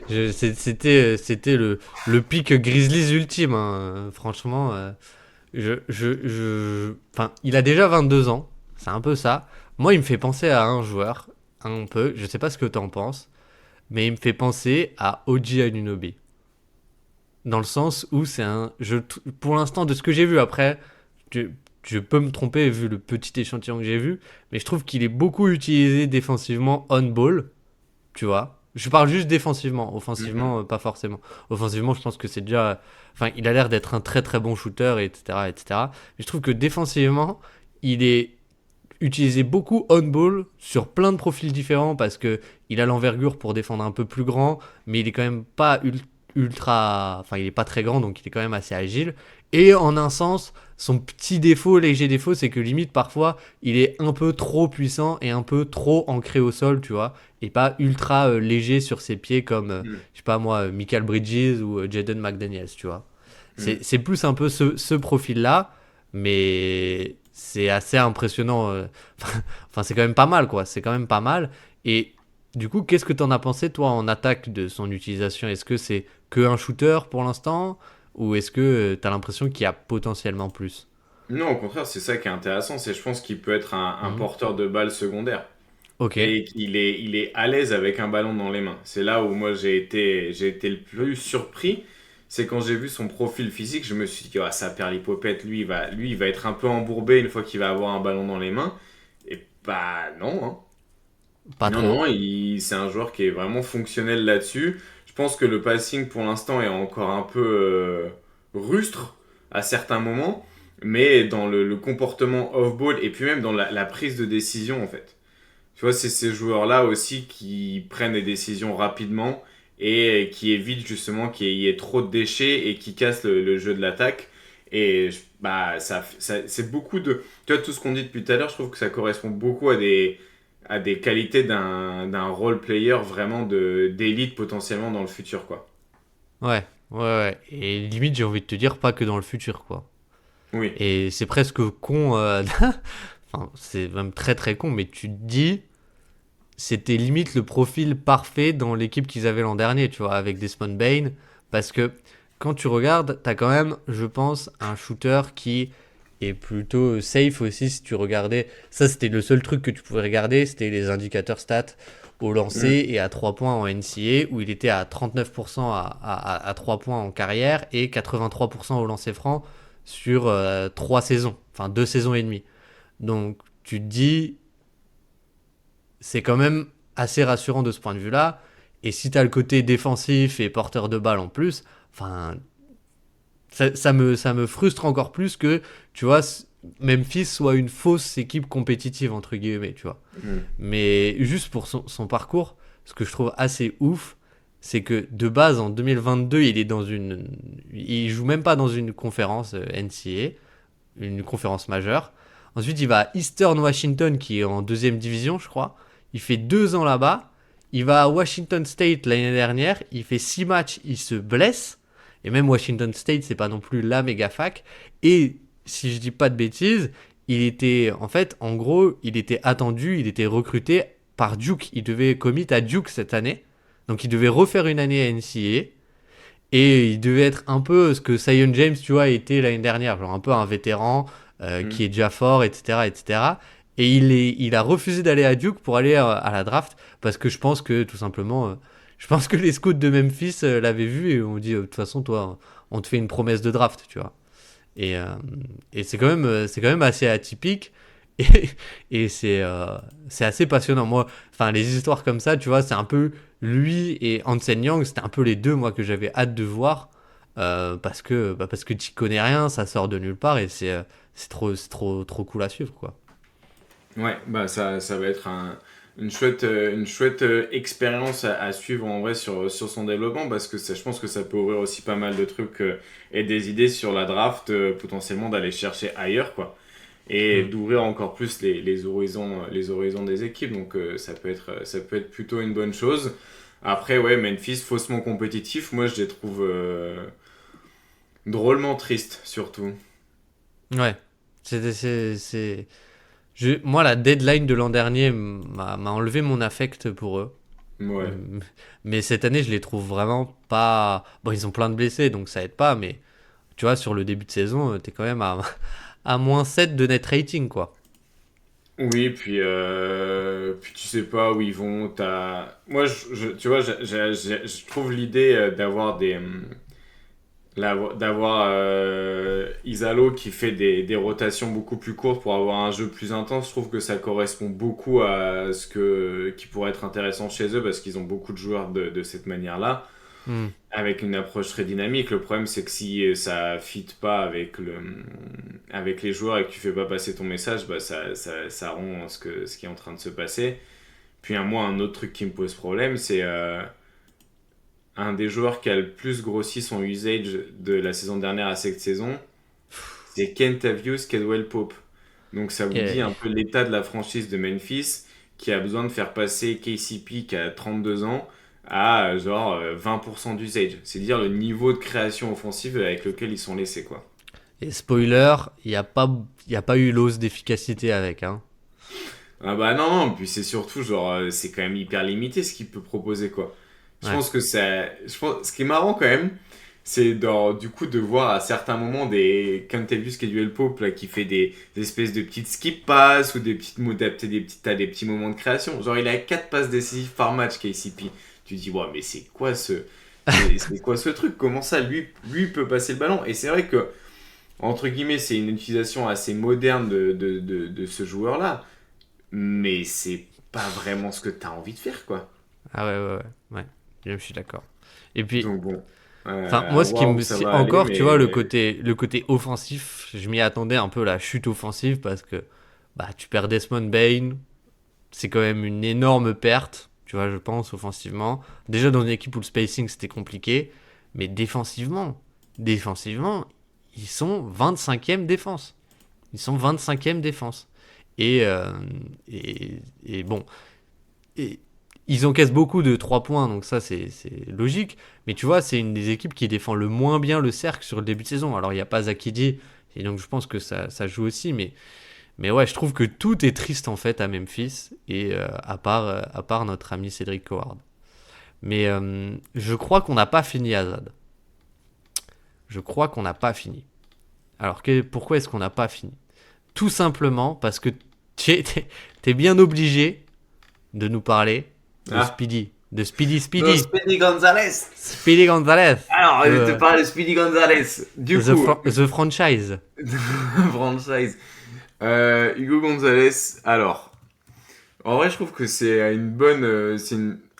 c'était le pic Grizzlies ultime, hein. Franchement, enfin, il a déjà 22 ans. C'est un peu ça. Moi, il me fait penser à un joueur, un peu. Je sais pas ce que t'en penses, mais il me fait penser à OG Anunoby. Dans le sens où c'est un. Pour l'instant, de ce que j'ai vu, après, je, je peux me tromper vu le petit échantillon que j'ai vu, mais je trouve qu'il est beaucoup utilisé défensivement on-ball, tu vois. Je parle juste défensivement, Mhm. offensivement, pas forcément. Offensivement, je pense que c'est déjà. Enfin, il a l'air d'être un très très bon shooter, etc., etc. Mais je trouve que défensivement, il est utilisé beaucoup on-ball sur plein de profils différents parce que il a l'envergure pour défendre un peu plus grand, mais il est quand même pas ultra. Enfin, il est pas très grand, donc il est quand même assez agile. Et en un sens, son petit défaut, léger défaut, c'est que limite parfois, il est un peu trop puissant et un peu trop ancré au sol, tu vois, et pas ultra léger sur ses pieds comme, Mm. je sais pas moi, Michael Bridges ou Jaden McDaniels, tu vois. Mm. C'est plus un peu ce profil-là, mais c'est assez impressionnant. Enfin, c'est quand même pas mal, quoi. C'est quand même pas mal. Et du coup, qu'est-ce que t'en as pensé, toi, en attaque de son utilisation? Est-ce que c'est que un shooter pour l'instant? Ou est-ce que t'as l'impression qu'il y a potentiellement plus? Non, au contraire, c'est ça qui est intéressant, c'est je pense qu'il peut être un Mhm. porteur de balle secondaire. Ok. Et il est à l'aise avec un ballon dans les mains. C'est là où moi j'ai été le plus surpris. C'est quand j'ai vu son profil physique, je me suis dit, ah, ça perd l'hypopète, lui, il va être un peu embourbé une fois qu'il va avoir un ballon dans les mains. Et bah non, hein. Pas Non, trop. non, c'est un joueur qui est vraiment fonctionnel là-dessus. Je pense que le passing pour l'instant est encore un peu rustre à certains moments, mais dans le comportement off-ball et puis même dans la prise de décision en fait. Tu vois, c'est ces joueurs-là aussi qui prennent des décisions rapidement et qui évitent justement qu'il y ait trop de déchets et qui cassent le jeu de l'attaque. Et bah, c'est beaucoup de. Tu vois, tout ce qu'on dit depuis tout à l'heure, je trouve que ça correspond beaucoup à des qualités d'un role player vraiment d'élite potentiellement dans le futur, quoi. Ouais. Ouais, ouais. Et limite, j'ai envie de te dire, pas que dans le futur, quoi. Oui. Et c'est presque con. Enfin, c'est même très très con, mais tu te dis, c'était limite le profil parfait dans l'équipe qu'ils avaient l'an dernier, tu vois, avec Desmond Bain. Parce que quand tu regardes, t'as quand même, je pense, un shooter qui est plutôt safe aussi. Si tu regardais, ça c'était le seul truc que tu pouvais regarder, c'était les indicateurs stats au Mm. lancer et à 3 points en NCA, où il était à 39% à 3 points en carrière et 83% au lancer franc sur 3 saisons, enfin 2 saisons et demie. Donc tu te dis, c'est quand même assez rassurant de ce point de vue-là. Et si tu as le côté défensif et porteur de balle en plus, enfin, ça me frustre encore plus que, tu vois, Memphis soit une fausse équipe compétitive, entre guillemets, tu vois. Mm. Mais juste pour son parcours, ce que je trouve assez ouf, c'est que de base, en 2022, il est dans une. Il joue même pas dans une conférence NCAA, une conférence majeure. Ensuite, il va à Eastern Washington, qui est en deuxième division, je crois. Il fait 2 ans là-bas. Il va à Washington State l'année dernière. Il fait 6 matchs. Il se blesse. Et même Washington State, c'est pas non plus la méga fac. Et si je dis pas de bêtises, il était, en fait, en gros, il était attendu, il était recruté par Duke. Il devait commit à Duke cette année. Donc il devait refaire une année à NCAA. Et il devait être un peu ce que Zion James, tu vois, était l'année dernière, genre un peu un vétéran qui Mm. est déjà fort, etc., etc. Et il a refusé d'aller à Duke pour aller à la draft parce que je pense que tout simplement, je pense que les scouts de Memphis l'avaient vu et ont dit de toute façon, toi, on te fait une promesse de draft, tu vois. Et, euh, et c'est quand même assez atypique et, et c'est assez passionnant. Moi, enfin, les histoires comme ça, tu vois, c'est un peu lui et Hansen Yang, c'était un peu les deux, moi, que j'avais hâte de voir parce que tu connais rien, ça sort de nulle part et trop cool à suivre, quoi. Ouais, bah ça va être une chouette expérience à suivre en vrai sur son développement parce que je pense que ça peut ouvrir aussi pas mal de trucs et des idées sur la draft, potentiellement d'aller chercher ailleurs, quoi. Et Mm. d'ouvrir encore plus les horizons des équipes. Donc ça peut être plutôt une bonne chose. Après, ouais, Memphis, faussement compétitif, moi je les trouve drôlement tristes, surtout. Ouais. Moi, la deadline de l'an dernier m'a enlevé mon affect pour eux. Ouais. Mais cette année, je les trouve vraiment pas. Bon, ils ont plein de blessés, donc ça aide pas, mais tu vois, sur le début de saison, t'es quand même à -7 de net rating, quoi. Oui, puis tu sais pas où ils vont. Moi, tu vois, je trouve l'idée d'avoir d'avoir Isalo qui fait des rotations beaucoup plus courtes pour avoir un jeu plus intense. Je trouve que ça correspond beaucoup à qui pourrait être intéressant chez eux parce qu'ils ont beaucoup de joueurs de cette manière-là. Hmm. avec une approche très dynamique. Le problème, c'est que si ça fit pas avec les joueurs et que tu fais pas passer ton message, bah ça rompt ce qui est en train de se passer. Puis moi, un autre truc qui me pose problème, c'est un des joueurs qui a le plus grossi son usage de la saison dernière à cette saison, c'est Kentavious Caldwell Pope. Donc ça vous dit Et, un peu l'état de la franchise de Memphis qui a besoin de faire passer KCP qui a 32 ans à genre 20% d'usage. C'est dire le niveau de création offensive avec lequel ils sont laissés quoi. et spoiler, il y a pas eu l'ose d'efficacité avec. Hein. Ah bah non, non, puis c'est surtout genre c'est quand même hyper limité ce qu'il peut proposer quoi. Je Ouais. pense que ce qui est marrant quand même, c'est du coup de voir à certains moments des Cantavius Caldwell Pope là, qui fait des espèces de petites skip passes ou des petites mots adaptés, t'as des petits moments de création. Genre il a 4 passes décisives par match KCP. Tu te dis ouais mais c'est quoi ce truc? Comment ça lui peut passer le ballon? Et c'est vrai que entre guillemets c'est une utilisation assez moderne de ce joueur là, mais c'est pas vraiment ce que t'as envie de faire quoi. Ah ouais, ouais, ouais. Ouais. Je suis d'accord. Et puis, Donc bon, enfin, à moi, ce qui voir où me. ça va aller, Encore, tu vois, mais le côté offensif, je m'y attendais un peu la chute offensive parce que bah, tu perds Desmond Bain, c'est quand même une énorme perte, tu vois, je pense, offensivement. Déjà, dans une équipe où le spacing c'était compliqué, mais défensivement, ils sont 25e défense. Ils sont 25e défense. Et, euh, et bon, et ils encaissent beaucoup de 3 points, donc ça c'est logique. Mais tu vois, c'est une des équipes qui défend le moins bien le cercle sur le début de saison. Alors il n'y a pas Zakidi, et donc je pense que ça joue aussi. Mais ouais, je trouve que tout est triste en fait à Memphis, et à part notre ami Cédric Howard. Mais je crois qu'on n'a pas fini Azad. Je crois qu'on n'a pas fini. Alors pourquoi est-ce qu'on n'a pas fini? Tout simplement parce que t'es bien obligé de nous parler de ah, Speedy. De no Speedy. Speedy Gonzalez. Speedy Gonzalez. Alors, je te De, parle de Speedy Gonzalez. Du coup, the Franchise. franchise. Hugo Gonzalez. Alors, en vrai, je trouve que c'est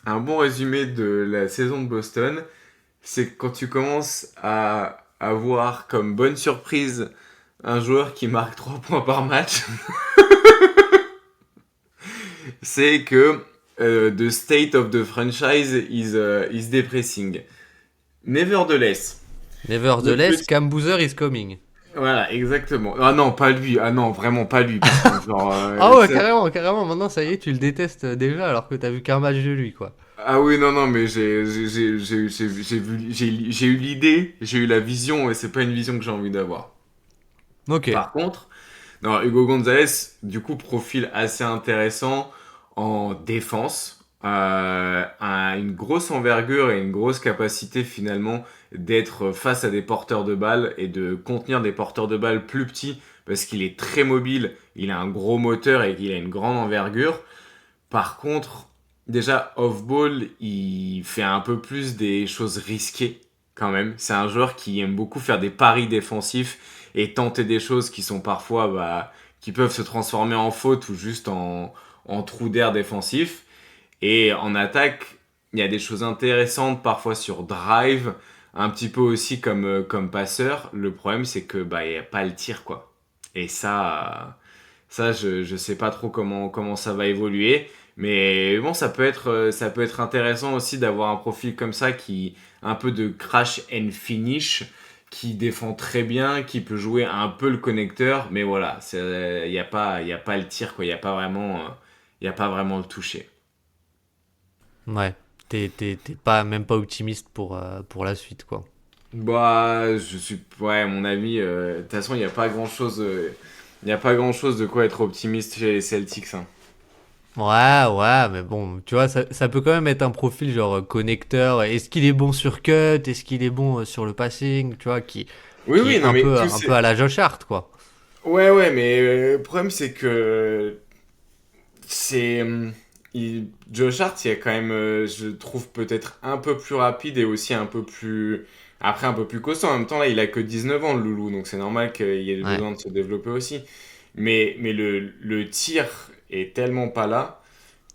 un bon résumé de la saison de Boston. C'est que quand tu commences à avoir comme bonne surprise un joueur qui marque 3 points par match, c'est que the state of the franchise is depressing. Nevertheless, notre Nevertheless, petit... Cam Boozer is coming. Voilà, exactement. Ah non, pas lui. Ah non, vraiment pas lui. Par contre, genre, Ah ouais, carrément, carrément. Maintenant, ça y est, tu le détestes déjà alors que t'as vu qu'un match de lui, quoi. Ah oui, non, non, mais j'ai eu l'idée, j'ai eu la vision, et c'est pas une vision que j'ai envie d'avoir. Ok. Par contre, non, Hugo Gonzalez, du coup, profil assez intéressant en défense. Une grosse envergure et une grosse capacité finalement d'être face à des porteurs de balles et de contenir des porteurs de balles plus petits parce qu'il est très mobile, il a un gros moteur et qu'il a une grande envergure. Par contre, déjà off-ball, il fait un peu plus des choses risquées quand même. C'est un joueur qui aime beaucoup faire des paris défensifs et tenter des choses qui sont parfois qui peuvent se transformer en faute ou juste en trou d'air défensif. Et en attaque, il y a des choses intéressantes parfois sur drive, un petit peu aussi comme passeur. Le problème, c'est que il y a pas le tir quoi. Et ça je sais pas trop comment ça va évoluer. Mais bon, ça peut être intéressant aussi d'avoir un profil comme ça qui un peu de crash and finish, qui défend très bien, qui peut jouer un peu le connecteur. Mais voilà, il y a pas le tir quoi. Il y a pas vraiment le toucher. Ouais. T'es pas, même pas optimiste pour la suite, quoi. Bah, ouais, mon avis, de toute façon, il y a pas grand-chose de quoi être optimiste chez les Celtics, hein. Ouais, ouais, mais bon, tu vois, ça peut quand même être un profil genre connecteur. Est-ce qu'il est bon sur cut? Est-ce qu'il est bon sur le passing? Tu vois, Oui, qui oui, est non, mais un peu à la Josh Hart, quoi. ouais, ouais, mais le problème, c'est que c'est... Josh Hart, il y a quand même, je trouve, peut-être un peu plus rapide et aussi un peu plus... Après, un peu plus costaud. En même temps, là, il a que 19 ans, le loulou, donc c'est normal qu'il y ait Ouais. besoin de se développer aussi. Mais le tir est tellement pas là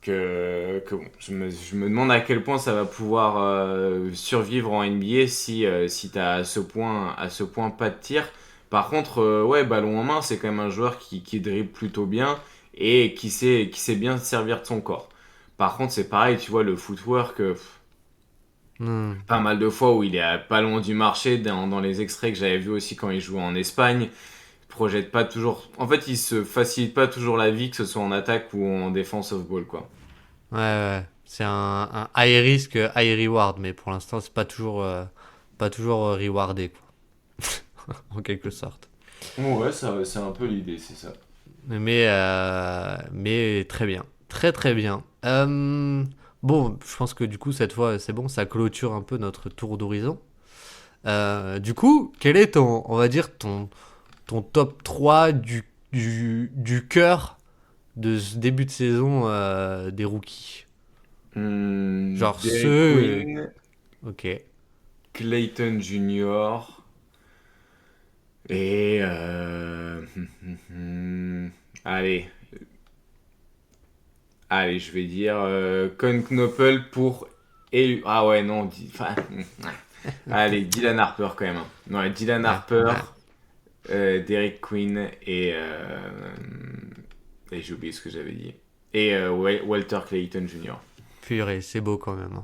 bon, je me demande à quel point ça va pouvoir survivre en NBA si t'as à ce point pas de tir. Par contre, ouais, ballon en main, c'est quand même un joueur qui dribble plutôt bien et qui sait bien se servir de son corps. Par contre, c'est pareil, tu vois, le footwork, Hmm. pas mal de fois où il est pas loin du marché, dans les extraits que j'avais vus aussi quand il jouait en Espagne, il projette pas toujours. En fait, il se facilite pas toujours la vie, que ce soit en attaque ou en défense off-ball, quoi. Ouais, ouais. C'est un high risk, high reward, mais pour l'instant, c'est pas toujours rewardé, quoi, en quelque sorte. Ouais, ça, c'est un peu l'idée, c'est ça. Mais très bien. Très, très bien. Bon, je pense que du coup, cette fois, c'est bon, ça clôture un peu notre tour d'horizon. Du coup, quel est on va dire, ton top 3 du cœur de ce début de saison des rookies? Genre Derek ceux. Queen, Ok. Clayton Jr. et allez, allez, je vais dire Knoppel pour ah ouais non, enfin, allez, Dylan Harper quand même, hein. Ouais, Dylan Ouais, Harper, ouais. Derek Queen et j'ai oublié ce que j'avais dit. Et Walter Clayton Jr. Purée, c'est beau quand même,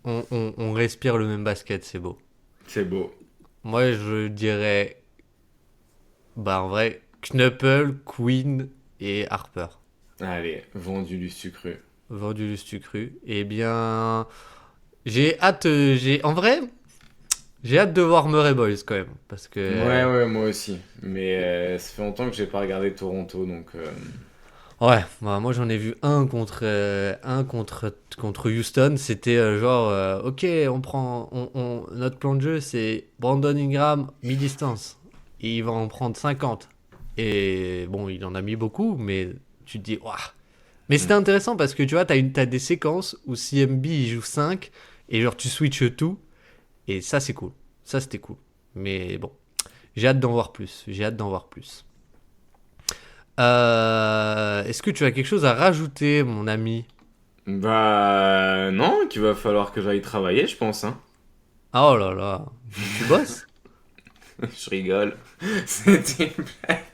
hein. On respire le même basket, c'est beau. C'est beau. Moi, je dirais, bah en vrai, Knuppel, Queen et Harper. Allez, vendu du sucre. Vendu Lustu Cru. Eh bien, en vrai, j'ai hâte de voir Murray Boys quand même. Parce que, Ouais, ouais, moi aussi. Mais ça fait longtemps que j'ai pas regardé Toronto, donc ouais, bah, moi j'en ai vu un contre Houston. C'était genre, ok, notre plan de jeu c'est Brandon Ingram mi-distance. Et il va en prendre 50. Et bon, il en a mis beaucoup, mais tu te dis, waouh. Mais c'était hmm. intéressant parce que tu vois, t'as des séquences où CMB il joue 5 et genre tu switches tout. Et ça, c'est cool. Ça, c'était cool. Mais bon, j'ai hâte d'en voir plus. J'ai hâte d'en voir plus. Est-ce que tu as quelque chose à rajouter, mon ami? Bah non, qu'il va falloir que j'aille travailler, je pense, hein. Ah, oh là là, tu bosses? Je rigole. C'était une blague.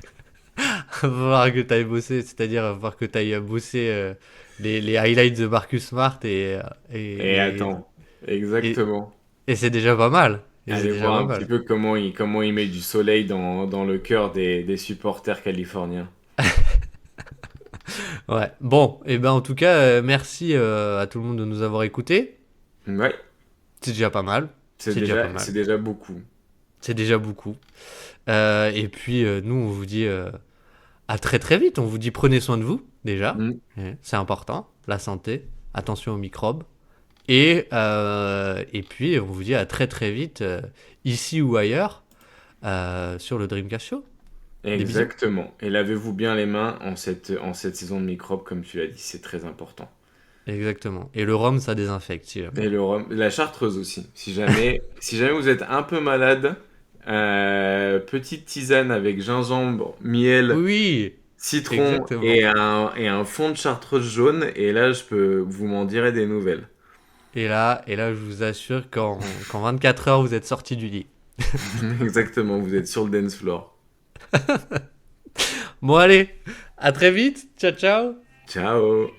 Va falloir que tu ailles bosser, c'est-à-dire va falloir que tu ailles bosser les highlights de Marcus Smart Et et, attends, et, exactement. et c'est déjà pas mal. Et c'est Allez déjà voir pas un petit mal. peu comment il met du soleil dans le cœur des supporters californiens. Ouais. Bon, et ben en tout cas, merci à tout le monde de nous avoir écoutés. Ouais, C'est déjà pas mal. c'est C'est déjà pas déjà, mal. c'est déjà beaucoup. C'est déjà beaucoup. Et puis, nous, on vous dit à très très vite. On vous dit prenez soin de vous, déjà. Hmm. C'est important. La santé. Attention aux microbes. Et puis, on vous dit à très très vite, ici ou ailleurs, sur le Dreamcast Show. Des bisous. Exactement. Et lavez-vous bien les mains en cette saison de microbes, comme tu l'as dit, c'est très important. Exactement. Et le rhum, ça désinfecte, si jamais. Et le rhum, la chartreuse aussi. Si jamais vous êtes un peu malade, petite tisane avec gingembre, miel, Oui, citron exactement. et un fond de chartreuse jaune. Et là, vous m'en direz des nouvelles. Et là, je vous assure qu'en 24 heures, vous êtes sorti du lit. Exactement, vous êtes sur le dance floor. Bon, allez, à très vite. Ciao, ciao. Ciao!